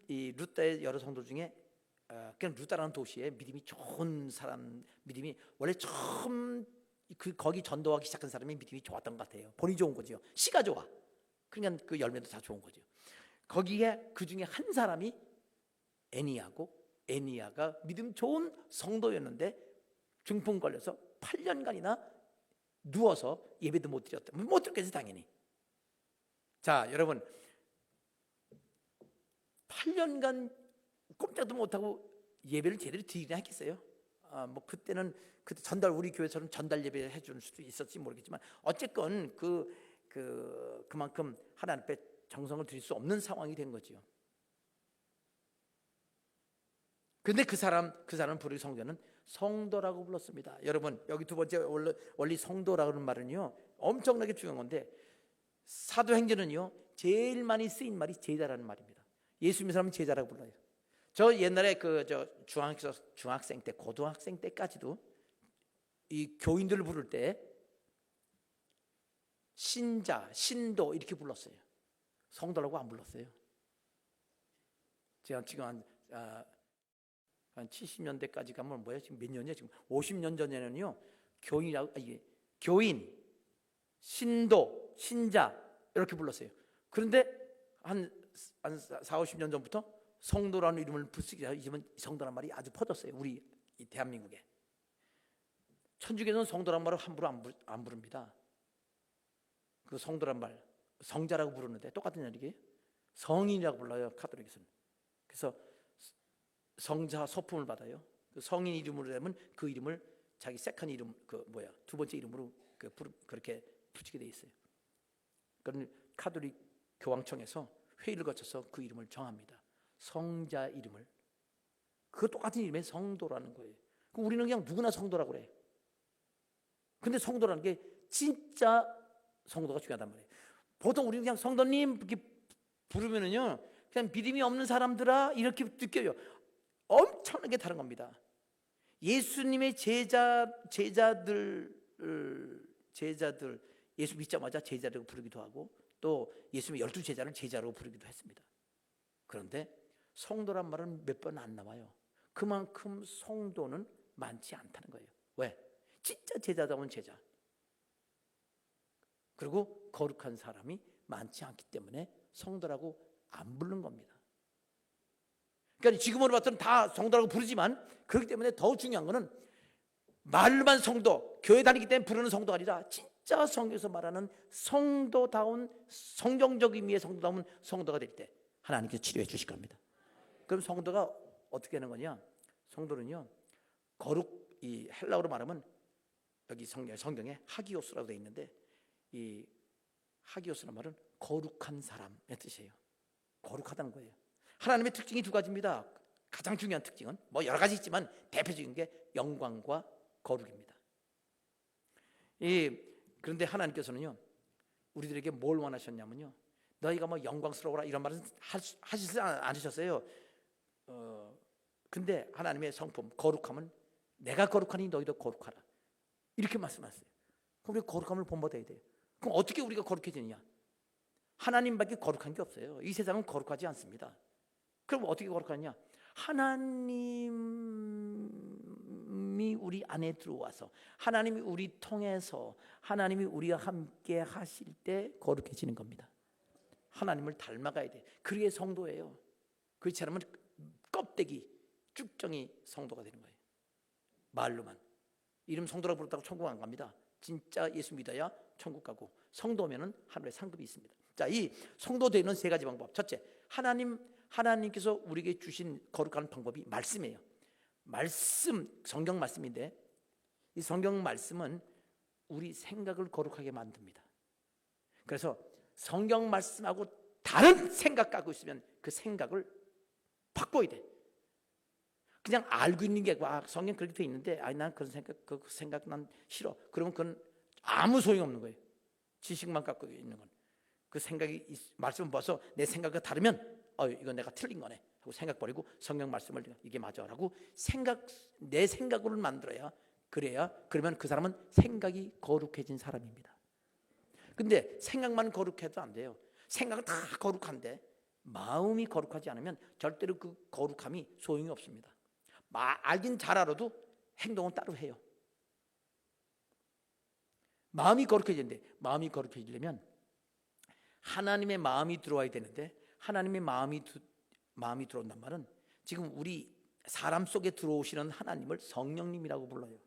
루다의 여러 성도들 중에 그냥 루다라는 도시에 믿음이 좋은 사람, 믿음이 원래 처음 거기 전도하기 시작한 사람이 믿음이 좋았던 것 같아요. 본이 좋은 거죠. 씨가 좋아. 그러니까 그 열매도 다 좋은 거죠. 거기에 그 중에 한 사람이 애니야고, 애니야가 믿음 좋은 성도였는데 중풍 걸려서 8년간이나 누워서 예배도 못 드렸다. 못 드렸겠지 당연히. 자 여러분 8년간 꼼짝도 못하고 예배를 제대로 드리나 했겠어요? 뭐 그때는 그때 전달 우리 교회처럼 전달 예배 해줄 수도 있었지 모르겠지만 어쨌건 그만큼 하나님 앞에 정성을 드릴 수 없는 상황이 된 거지요. 근데 그 사람 부르기 성전은 성도라고 불렀습니다. 여러분 여기 두 번째 원리 성도라는 말은요 엄청나게 중요한 건데 사도행전은요 제일 많이 쓰인 말이 제자라는 말입니다. 예수 믿는 사람은 제자라고 불러요. 저 옛날에 중학생 때 고등학생 때까지도 이 교인들을 부를 때 신자, 신도 이렇게 불렀어요. 성도라고 안 불렀어요. 제가 지금 한 70년대까지 가면 뭐야? 지금 몇 년이야? 지금 50년 전에는요. 교인, 신도, 신자 이렇게 불렀어요. 그런데 한 40-50년 전부터 성도라는 이름을 붙이기 시작하면 성도란 말이 아주 퍼졌어요. 우리 이 대한민국에. 천주교는 성도란 말을 함부로 안 부릅니다. 그 성도란 말 성자라고 부르는데 똑같은 얘기예요. 성인이라고 불러요. 가톨릭에서는. 그래서 성자 소품을 받아요. 그 성인 이름으로 되면 그 이름을 자기 세컨 이름 두 번째 이름으로 그렇게 붙이게 돼 있어요. 그런 가톨릭 교황청에서 회의를 거쳐서 그 이름을 정합니다. 성자 이름을. 그 똑같은 이름의 성도라는 거예요. 우리는 그냥 누구나 성도라고 그래. 근데 성도라는 게 진짜 성도가 중요하단 말이에요. 보통 우리는 그냥 성도님 이렇게 부르면은요, 그냥 믿음이 없는 사람들아 이렇게 느껴요. 엄청나게 다른 겁니다. 예수님의 제자들 예수 믿자마자 제자라고 부르기도 하고 또 예수님의 12제자를 제자라고 부르기도 했습니다. 그런데 성도란 말은 몇 번 안 나와요. 그만큼 성도는 많지 않다는 거예요. 왜? 진짜 제자다운 제자. 그리고 거룩한 사람이 많지 않기 때문에 성도라고 안 부르는 겁니다. 그러니까 지금으로 봤더니 다 성도라고 부르지만 그렇기 때문에 더 중요한 거는 말로만 성도, 교회 다니기 때문에 부르는 성도가 아니라 진짜 성경에서 말하는 성도다운 성경적 의미의 성도다운 성도가 될 때 하나님께서 치료해 주실 겁니다. 그럼 성도가 어떻게 하는 거냐? 성도는요, 거룩, 이 헬라어로 말하면 여기 성경에 하기오스라고 되어 있는데, 이 하기오스란 말은 거룩한 사람의 뜻이에요. 거룩하다는 거예요. 하나님의 특징이 두 가지입니다. 가장 중요한 특징은 뭐 여러 가지 있지만 대표적인 게 영광과 거룩입니다. 그런데 하나님께서는요, 우리들에게 뭘 원하셨냐면요, 너희가 뭐 영광스러워라 이런 말은 하시지 않으셨어요. 근데 하나님의 성품 거룩함은 내가 거룩하니 너희도 거룩하라 이렇게 말씀하셨어요. 그럼 우리가 거룩함을 본받아야 돼요. 그럼 어떻게 우리가 거룩해지느냐? 하나님밖에 거룩한 게 없어요. 이 세상은 거룩하지 않습니다. 그럼 어떻게 거룩하냐? 하나님이 우리 안에 들어와서, 하나님이 우리 통해서, 하나님이 우리와 함께 하실 때 거룩해지는 겁니다. 하나님을 닮아가야 돼. 그게 성도예요. 그렇지 않으면 껍데기, 쭉정이 성도가 되는 거예요. 말로만. 이름 성도라고 부르다고 천국 안 갑니다. 진짜 예수 믿어야 천국 가고, 성도면은 하늘에 상급이 있습니다. 자, 이 성도 되는 세 가지 방법. 첫째, 하나님께서 우리에게 주신 거룩한 방법이 말씀이에요. 말씀, 성경 말씀인데, 이 성경 말씀은 우리 생각을 거룩하게 만듭니다. 그래서 성경 말씀하고 다른 생각 갖고 있으면 그 생각을 바꿔야 돼. 그냥 알고 있는 게 성경 그렇게 돼 있는데, 난 그런 생각, 그 생각 난 싫어. 그러면 그건 아무 소용 없는 거예요. 지식만 갖고 있는 건. 그 생각이 말씀을 봐서 내 생각과 다르면 이건 내가 틀린 거네 하고 생각 버리고 성경 말씀을 이게 맞아라고 내 생각으로 만들어야, 그러면 그 사람은 생각이 거룩해진 사람입니다. 근데 생각만 거룩해도 안 돼요. 생각은 다 거룩한데 마음이 거룩하지 않으면 절대로 그 거룩함이 소용이 없습니다. 알긴 잘 알아도 행동은 따로 해요. 마음이 거룩해지는데, 마음이 거룩해지려면 하나님의 마음이 들어와야 되는데, 하나님의 마음이 들어온단 말은 지금 우리 사람 속에 들어오시는 하나님을 성령님이라고 불러요.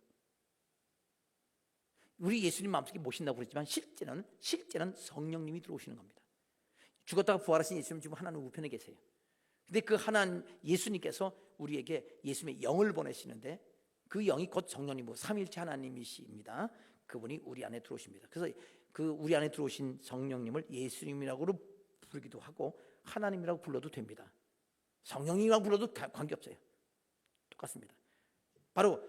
우리 예수님 마음속에 모신다고 그랬지만 실제는 성령님이 들어오시는 겁니다. 죽었다가 부활하신 예수님 지금 하나님 우편에 계세요. 근데 그 예수님께서 우리에게 예수님의 영을 보내시는데, 그 영이 곧 성령님이고 삼위일체 하나님이십니다. 그분이 우리 안에 들어오십니다. 그래서 그 우리 안에 들어오신 성령님을 예수님이라고 부르기도 하고 하나님이라고 불러도 됩니다. 성령님이라고 불러도 관계없어요. 똑같습니다. 바로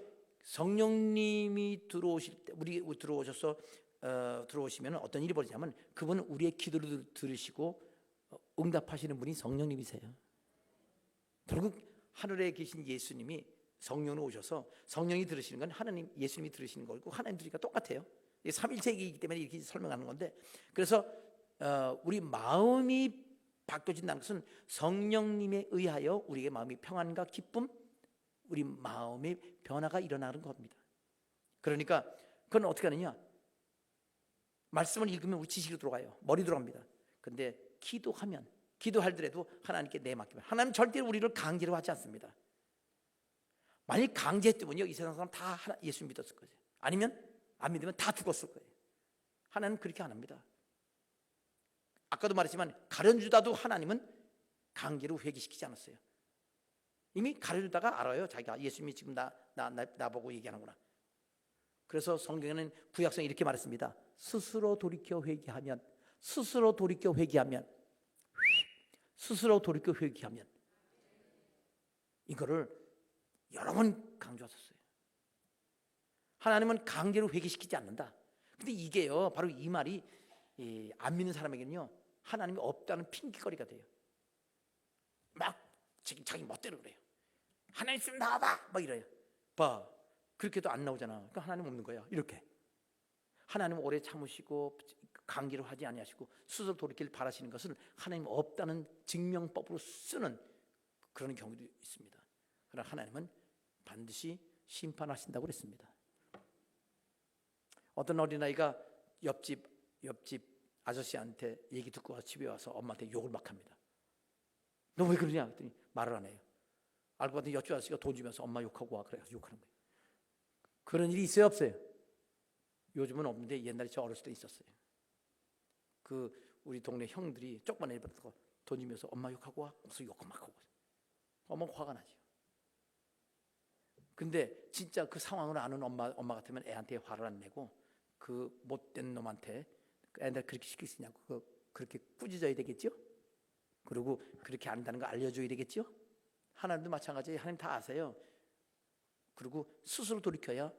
성령님이 들어오실 때, 우리 들어오시면 어떤 일이 벌어지냐면, 그분은 우리의 기도를 들으시고 응답하시는 분이 성령님이세요. 결국 하늘에 계신 예수님이 성령으로 오셔서 성령이 들으시는 건 하나님, 예수님이 들으시는 거고 하나님 들으니까 똑같아요. 이게 삼위일체이기 때문에 이렇게 설명하는 건데, 그래서 우리 마음이 바뀌어진다는 것은 성령님에 의하여 우리의 마음이 평안과 기쁨, 우리 마음의 변화가 일어나는 겁니다. 그러니까 그건 어떻게 하느냐? 말씀을 읽으면 우리 지식으로 들어가요. 머리 들어갑니다. 근데 기도할더라도 하나님께 내맡기면, 하나님 절대로 우리를 강제로 하지 않습니다. 만약 강제했으면요, 이 세상 사람 다 예수 믿었을 거예요. 아니면 안 믿으면 다 죽었을 거예요. 하나님은 그렇게 안 합니다. 아까도 말했지만 가르쳐주다도 하나님은 강제로 회개시키지 않았어요. 이미 가르쳐주다가 알아요. 자기가 예수님이 지금 나 보고 얘기하는구나. 그래서 성경에는 구약성에 이렇게 말했습니다. 스스로 돌이켜 회개하면 이거를 여러 번 강조하셨어요. 하나님은 강제로 회개시키지 않는다. 근데 이게요, 바로 이 말이 안 믿는 사람에게는요, 하나님이 없다는 핑계거리가 돼요. 막 자기 멋대로 그래요. 하나님 있으면 나와봐 막 이래요. 봐, 그렇게도 안 나오잖아. 그러니까 하나님 없는 거야. 이렇게 하나님 오래 참으시고 강제로 하지 아니하시고 스스로 돌이키길 바라시는 것을 하나님 없다는 증명법으로 쓰는 그런 경우도 있습니다. 그러나 하나님은 반드시 심판하신다고 그랬습니다. 어떤 어린아이가 옆집 아저씨한테 얘기 듣고 와서 집에 와서 엄마한테 욕을 막 합니다. 너 왜 그러냐 했더니 말을 안 해요. 알고 봤더니 옆집 아저씨가 돈 주면서 엄마 욕하고 와 그래가지고 욕하는 거예요. 그런 일이 있어요, 없어요? 요즘은 없는데 옛날에 저 어렸을 때 있었어요. 우리 동네 형들이 조그만 애 받고 돈 주면서 엄마 욕하고 와, 무슨 욕을 막 하고, 엄마가 화가 나죠. 근데 진짜 그 상황을 아는 엄마 같으면 애한테 화를 안 내고 그 못된 놈한테 애들 그렇게 시킬 수 있냐고 그렇게 꾸짖어야 되겠죠. 그리고 그렇게 안다는 거 알려줘야 되겠죠. 하나님도 마찬가지예요. 하나님 다 아세요. 그리고 스스로 돌이켜야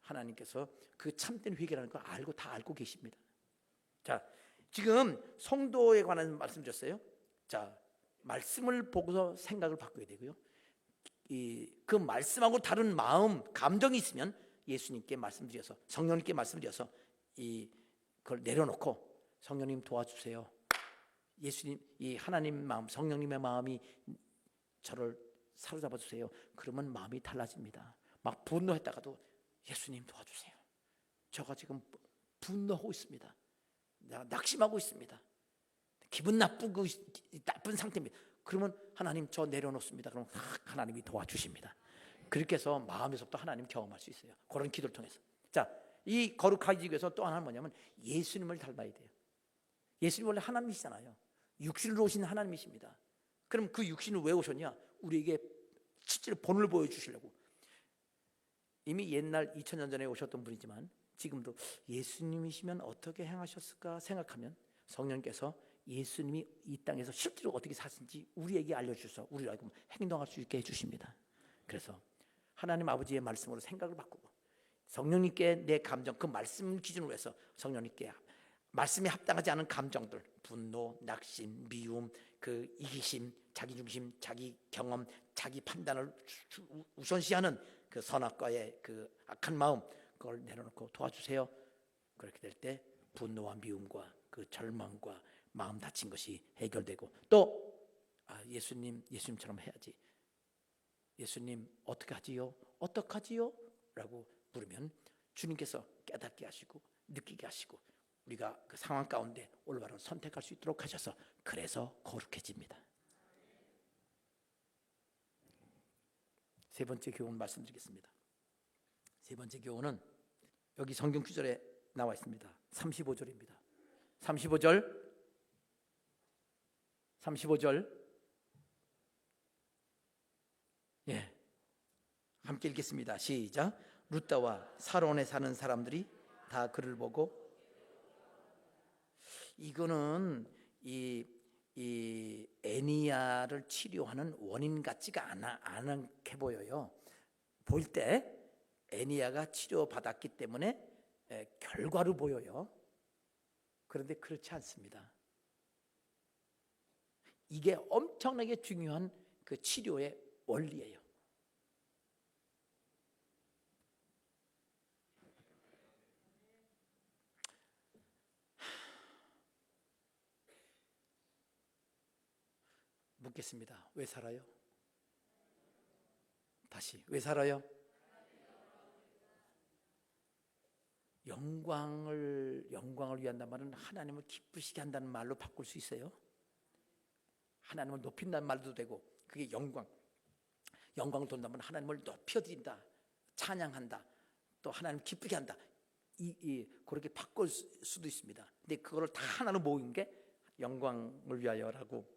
하나님께서 그 참된 회개라는 걸 다 알고 계십니다. 자, 지금 성도에 관한 말씀 드렸어요. 자, 말씀을 보고서 생각을 바꿔야 되고요. 그 말씀하고 다른 마음, 감정이 있으면 예수님께 말씀드려서, 성령님께 말씀드려서 그걸 내려놓고 성령님 도와주세요. 예수님, 이 하나님 마음, 성령님의 마음이 저를 사로잡아 주세요. 그러면 마음이 달라집니다. 막 분노했다가도 예수님 도와주세요. 저가 지금 분노하고 있습니다. 낙심하고 있습니다. 기분 나쁜 상태입니다. 그러면 하나님 저 내려놓습니다. 그럼 하나님이 도와주십니다. 그렇게 해서 마음에서부터 하나님 경험할 수 있어요. 그런 기도를 통해서. 자, 이 거룩하기 위해서 또 하나는 뭐냐면 예수님을 닮아야 돼요. 예수님 원래 하나님이시잖아요. 육신으로 오신 하나님이십니다. 그럼 그 육신을 왜 오셨냐? 우리에게 실제로 본을 보여주시려고. 이미 옛날 2000년 전에 오셨던 분이지만 지금도 예수님이시면 어떻게 행하셨을까 생각하면 성령께서 예수님이 이 땅에서 실제로 어떻게 사신지 우리에게 알려주셔서 우리를 알고 행동할 수 있게 해주십니다. 그래서 하나님 아버지의 말씀으로 생각을 바꾸고 성령님께 내 감정, 그 말씀 기준으로 해서 성령님께 말씀에 합당하지 않은 감정들, 분노, 낙심, 미움, 그 이기심, 자기중심, 자기 경험, 자기 판단을 우선시하는 그 선악과의 그 악한 마음, 그걸 내려놓고 도와주세요. 그렇게 될 때 분노와 미움과 그 절망과 마음 다친 것이 해결되고, 또 예수님처럼 해야지. 예수님 어떻게 하지요? 어떡하지요? 라고 물으면 주님께서 깨닫게 하시고 느끼게 하시고 우리가 그 상황 가운데 올바른 선택할 수 있도록 하셔서 그래서 거룩해집니다. 세 번째 교훈 말씀드리겠습니다. 세 번째 교훈은 여기 성경 구절에 나와 있습니다. 35절입니다. 35절 예, 함께 읽겠습니다. 시작. 루다와 사론에 사는 사람들이 다 그를 보고, 이거는 이 애니야를 치료하는 원인 같지가 않게 보여요. 볼 때 애니야가 치료받았기 때문에 결과로 보여요. 그런데 그렇지 않습니다. 이게 엄청나게 중요한 그 치료의 원리예요. 묻겠습니다. 왜 살아요? 다시, 왜 살아요? 영광을 위한다는 말은 하나님을 기쁘시게 한다는 말로 바꿀 수 있어요. 하나님을 높인다는 말도 되고, 그게 영광을 돈다면 하나님을 높여드린다, 찬양한다, 또 하나님을 기쁘게 한다, 그렇게 바꿀 수도 있습니다. 근데 그거를 다 하나로 모인 게 영광을 위하여라고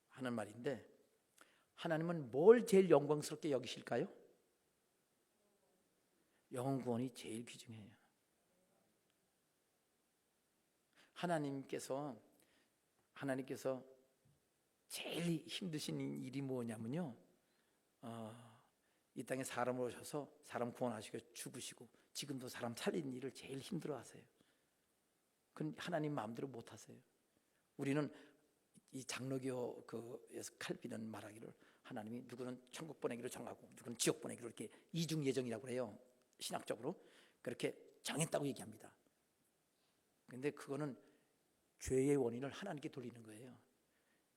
하는 말인데, 하나님은 뭘 제일 영광스럽게 여기실까요? 영혼 구원이 제일 귀중해요. 하나님께서 제일 힘드신 일이 뭐냐면요, 이 땅에 사람을 오셔서 사람 구원하시고 죽으시고 지금도 사람 살리는 일을 제일 힘들어하세요. 그건 하나님 마음대로 못하세요. 우리는 이 장로교에서 칼빈은 말하기를 하나님이 누구는 천국 보내기로 정하고 누구는 지옥 보내기로 이렇게 이중 예정이라고 해요. 신학적으로 그렇게 정했다고 얘기합니다. 그런데 그거는 죄의 원인을 하나님께 돌리는 거예요.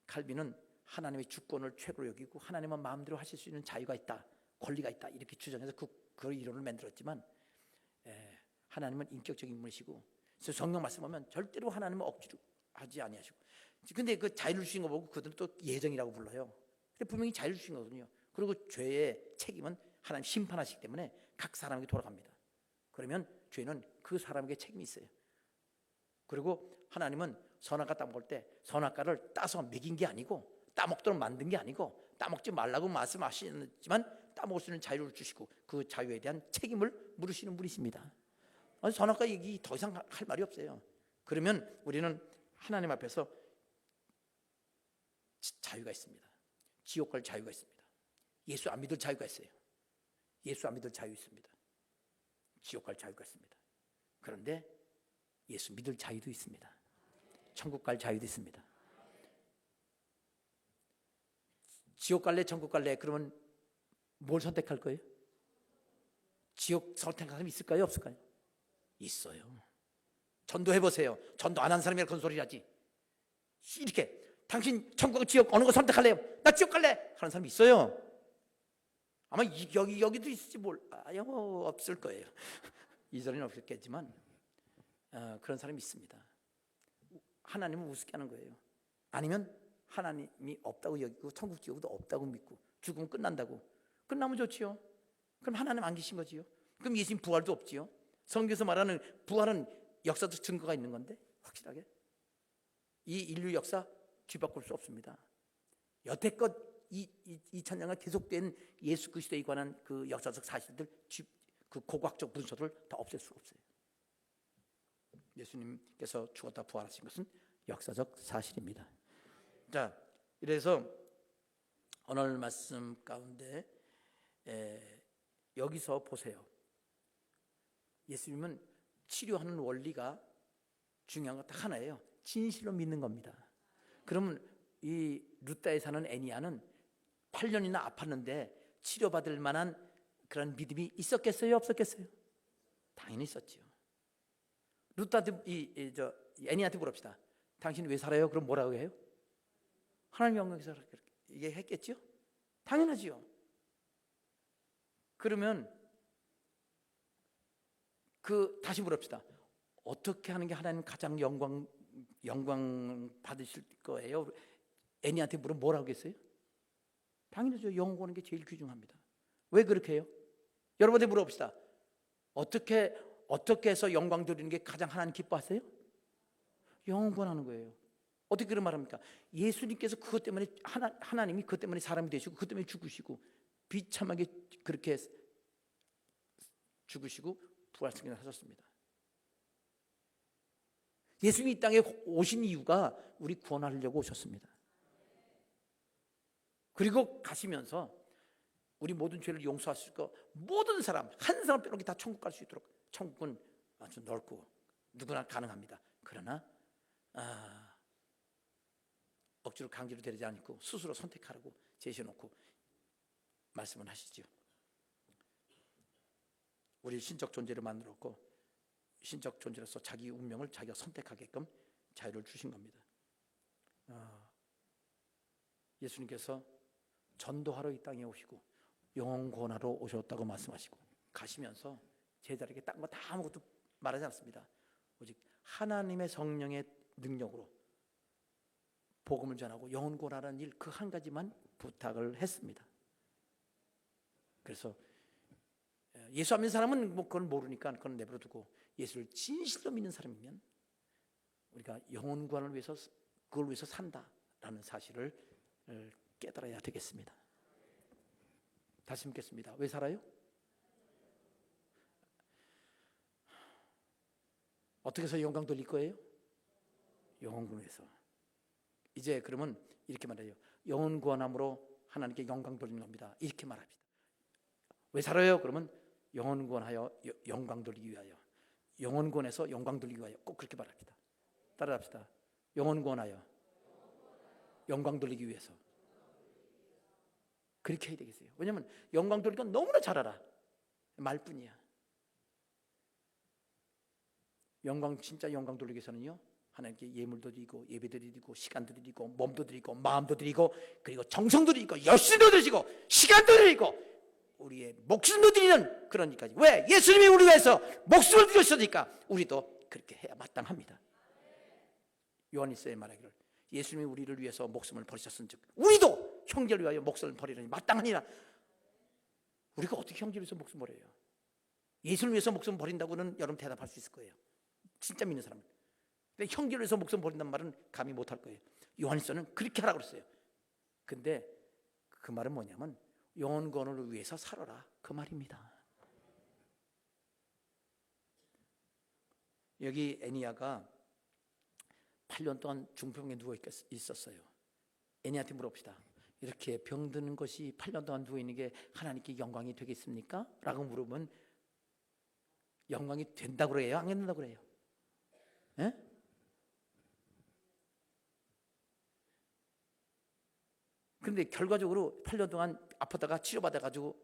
칼빈은 하나님의 주권을 최고로 여기고 하나님은 마음대로 하실 수 있는 자유가 있다, 권리가 있다, 이렇게 주장해서 그 이론을 만들었지만, 하나님은 인격적인 분이시고, 그래서 성경 말씀하면 절대로 하나님은 억지로 하지 아니하시고, 근데 그 자유를 주신 거 보고 그들은 또 예정이라고 불러요. 근데 분명히 자유를 주신 거거든요. 그리고 죄의 책임은 하나님 심판하시기 때문에 각 사람에게 돌아갑니다. 그러면 죄는 그 사람에게 책임이 있어요. 그리고 하나님은 선악과 따먹을 때 선악과를 따서 먹인 게 아니고 따먹도록 만든 게 아니고 따먹지 말라고 말씀하시지만 따먹을 수 있는 자유를 주시고 그 자유에 대한 책임을 물으시는 분이십니다. 선악과 얘기 더 이상 할 말이 없어요. 그러면 우리는 하나님 앞에서 자유가 있습니다. 지옥 갈 자유가 있습니다. 예수 안 믿을 자유가 있어요. 예수 안 믿을 자유 있습니다. 지옥 갈 자유가 있습니다. 그런데 예수 믿을 자유도 있습니다. 천국 갈 자유도 있습니다. 지옥 갈래 천국 갈래 그러면 뭘 선택할 거예요? 지옥 선택할 사람이 있을까요 없을까요? 있어요. 전도해보세요. 전도 안 한 사람이라 그런 소리 하지. 이렇게 당신 천국 지옥 어느 거 선택할래요? 나 지옥 갈래 하는 사람이 있어요. 아마 여기도 있을지 없을 거예요. 이 자리는 없겠지만 그런 사람이 있습니다. 하나님을 우습게 하는 거예요. 아니면 하나님이 없다고 여기고 천국 지옥도 없다고 믿고 죽으면 끝난다고. 끝나면 좋지요. 그럼 하나님 안 계신 거지요. 그럼 예수님 부활도 없지요. 성경에서 말하는 부활은 역사적 증거가 있는 건데 확실하게 이 인류 역사 뒤바꿀 수 없습니다. 여태껏 2000년간 계속된 예수 그리스도에 관한 그 역사적 사실들, 그 고고학적 문서를 다 없앨 수가 없어요. 예수님께서 죽었다 부활하신 것은 역사적 사실입니다. 자, 이래서 오늘 말씀 가운데 여기서 보세요. 예수님은 치료하는 원리가 중요한 것 딱 하나예요. 진실로 믿는 겁니다. 그러면 이 루다에 사는 애니아는 8년이나 아팠는데 치료받을 만한 그런 믿음이 있었겠어요? 없었겠어요? 당연히 있었죠. 루다한테 애니한테 물읍시다. 당신 왜 살아요? 그럼 뭐라고 해요? 하나님 영광에서 이게 했겠죠? 당연하지요. 그러면 다시 물읍시다. 어떻게 하는 게 하나님 가장 영광 받으실 거예요? 애니한테 물으면 뭐라고 하겠어요? 당연하죠. 영원 보는 게 제일 귀중합니다. 왜 그렇게 해요? 여러분한테 물어봅시다. 어떻게 해서 영광 드리는 게 가장 하나님 기뻐하세요? 영원 구원하는 거예요. 어떻게 그런 말합니까? 예수님께서 그것 때문에 하나님이 그것 때문에 사람이 되시고 그것 때문에 죽으시고 비참하게 그렇게 죽으시고 부활승리를 하셨습니다. 예수님이 이 땅에 오신 이유가 우리 구원하려고 오셨습니다. 그리고 가시면서 우리 모든 죄를 용서하실 거 모든 사람 한 사람 빼놓기 다 천국 갈 수 있도록 천국은 아주 넓고 누구나 가능합니다. 그러나 억지로 강제로 데리지 않고 스스로 선택하라고 제시해놓고 말씀을 하시죠. 우리 신적 존재를 만들었고 신적 존재로서 자기 운명을 자기가 선택하게끔 자유를 주신 겁니다. 예수님께서 전도하러 이 땅에 오시고 영혼 구원하러 오셨다고 말씀하시고 가시면서 제자에게 딴 거 다 아무것도 말하지 않습니다. 오직 하나님의 성령의 능력으로 복음을 전하고 영혼 구원하라는 일 그 한 가지만 부탁을 했습니다. 그래서 예수 안 믿는 사람은 그걸 모르니까 그건 내버려 두고 예수를 진실로 믿는 사람이면 우리가 영혼 구원을 위해서 그걸 위해서 산다라는 사실을 깨달아야 되겠습니다. 다시 묻겠습니다. 왜 살아요? 어떻게 해서 영광 돌릴 거예요? 영혼 구원에서. 이제 그러면 이렇게 말해요. 영혼 구원함으로 하나님께 영광 돌리는 겁니다. 이렇게 말합시다. 왜 살아요? 그러면 영혼 구원하여 영광 돌리기 위하여. 영혼 구원에서 영광 돌리기 위하여. 꼭 그렇게 말합니다. 따라합시다. 영혼 구원하여 영광 돌리기 위해서. 그렇게 해야 되겠어요. 왜냐하면 영광 돌리기 건 너무나 잘 알아. 말뿐이야. 진짜 영광 돌리기 위해서는요, 하나님께 예물도 드리고 예배도 드리고 시간도 드리고 몸도 드리고 마음도 드리고 그리고 정성도 드리고 열심도 드리고 시간도 드리고 우리의 목숨도 드리는 그러니까. 왜? 예수님이 우리 위해서 목숨을 드렸으니까 우리도 그렇게 해야 마땅합니다. 요한일서에 말하기를 예수님이 우리를 위해서 목숨을 버리셨은즉 우리도 형제를 위하여 목숨을 버리려니 마땅하니라. 우리가 어떻게 형제를 위해서 목숨을 버려요? 예수를 위해서 목숨을 버린다고는 여러분 대답할 수 있을 거예요. 진짜 믿는 사람은. 근데 형제를 위해서 목숨을 버린다는 말은 감히 못할 거예요. 요한일서는 그렇게 하라고 그랬어요. 근데 그 말은 뭐냐면 영혼 구원을 위해서 살아라, 그 말입니다. 여기 애니야가 8년 동안 중병에 누워 있었어요. 애니야한테 물어봅시다. 이렇게 병드는 것이 8년 동안 누워 있는 게 하나님께 영광이 되겠습니까? 라고 물으면 영광이 된다고 그래요? 안 된다고 그래요? 예? 그런데 결과적으로 8년 동안 아프다가 치료받아가지고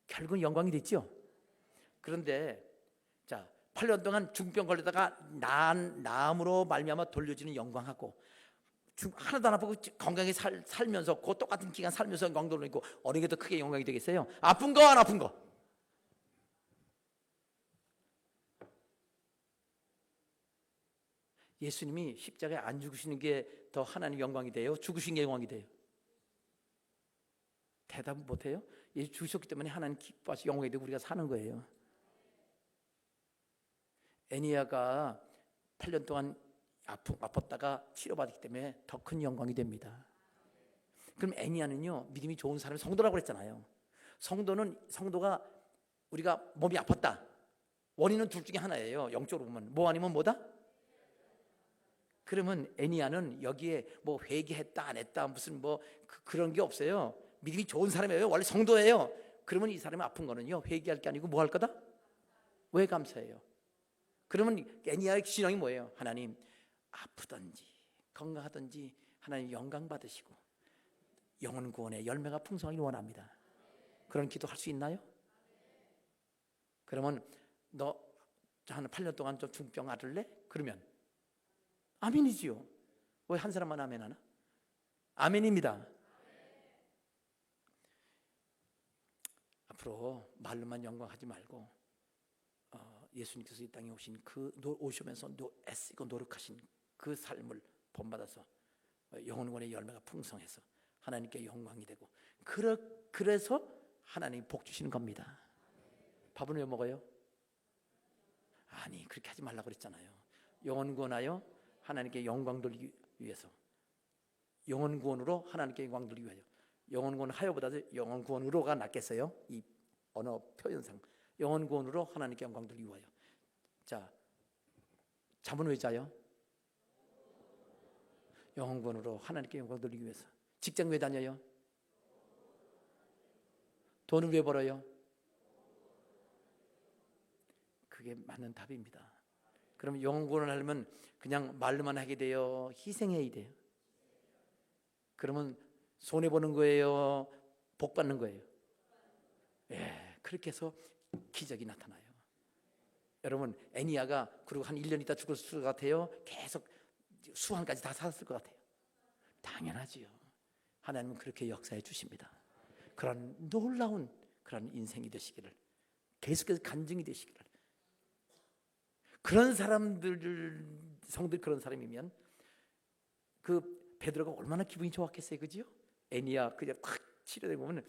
결국은 영광이 됐죠. 그런데 자, 8년 동안 중병 걸리다가 나음으로 말미암아 돌려지는 영광하고 하나도 안 아프고 건강히 살면서 그 똑같은 기간 살면서 영광 돌리고 어느 게 더 크게 영광이 되겠어요? 아픈 거 안 아픈 거? 예수님이 십자가에 안 죽으시는 게 더 하나님 영광이 돼요? 죽으신 게 영광이 돼요? 대답 못해요? 예수 죽으셨기 때문에 하나님 기뻐하시고 영광이 되고 우리가 사는 거예요. 애니야가 8년 동안 아팠다가 치료받았기 때문에 더 큰 영광이 됩니다. 그럼 애니야는요, 믿음이 좋은 사람이 성도라고 그랬잖아요. 성도가 우리가 몸이 아팠다, 원인은 둘 중에 하나예요. 영적으로 보면 뭐 아니면 뭐다? 그러면 애니야는 여기에 뭐 회개했다 안 했다 무슨 뭐 그런 게 없어요. 믿음이 좋은 사람이에요. 원래 성도예요. 그러면 이 사람이 아픈 거는요, 회개할 게 아니고 뭐 할 거다? 왜 감사해요? 그러면 애니야의 신앙이 뭐예요? 하나님, 아프든지 건강하든지 하나님 영광 받으시고 영혼 구원의 열매가 풍성하길 원합니다. 그런 기도 할 수 있나요? 그러면 너 한 8년 동안 좀 중병 앓을래? 그러면 아멘이지요. 왜 한 사람만 아멘 하나? 아멘입니다. 앞으로 말로만 영광하지 말고 예수님께서 이 땅에 오시면서 애쓰고 노력하신 그 삶을 본받아서 영혼의 열매가 풍성해서 하나님께 영광이 되고 그래서 하나님이 복 주시는 겁니다. 밥은 왜 먹어요? 아니, 그렇게 하지 말라고 그랬잖아요. 영혼 구원하여 하나님께 영광 돌리기 위해서, 영혼 구원으로 하나님께 영광 돌리기 위하여. 영혼 구원 하여보다도 영혼 구원으로가 낫겠어요? 이 언어 표현상 영혼 구원으로 하나님께 영광 돌리기 위하여. 자, 잠은 왜 자요? 영혼 구원으로 하나님께 영광 돌리기 위해서. 직장 왜 다녀요? 돈을 왜 벌어요? 그게 맞는 답입니다. 그럼 영혼 구원을 하려면 그냥 말로만 하게 돼요? 희생해야 돼요? 그러면 손해보는 거예요? 복 받는 거예요? 예, 그렇게 해서 기적이 나타나요. 여러분, 애니야가 그리고 한 1년 있다 죽었을 것 같아요? 계속 수환까지 다 살았을 것 같아요? 당연하지요. 하나님은 그렇게 역사해 주십니다. 그런 놀라운 그런 인생이 되시기를, 계속해서 간증이 되시기를. 그런 성들 그런 사람이면 그 베드로가 얼마나 기분이 좋았겠어요, 그죠? 애니야 그냥 탁 치료되고 보면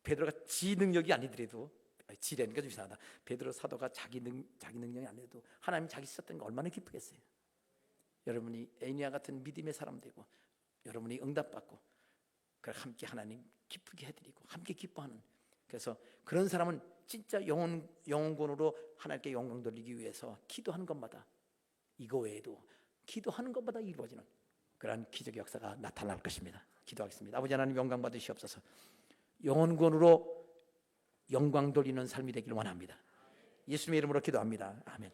베드로가 지 능력이 아니더라도, 지라니까 좀 이상하다. 베드로 사도가 자기 능력이 아니더라도 하나님 자기 썼던 거 얼마나 기쁘겠어요. 여러분이 애니야 같은 믿음의 사람 되고 여러분이 응답받고 함께 하나님 기쁘게 해드리고 함께 기뻐하는, 그래서 그런 사람은 진짜 영혼권으로 하나님께 영광 돌리기 위해서 기도하는 것마다, 이거 외에도 기도하는 것마다 이루어지는 그러한 기적의 역사가 나타날 것입니다. 기도하겠습니다. 아버지 하나님, 영광 받으시옵소서. 영혼권으로 영광 돌리는 삶이 되기를 원합니다. 예수님의 이름으로 기도합니다. 아멘.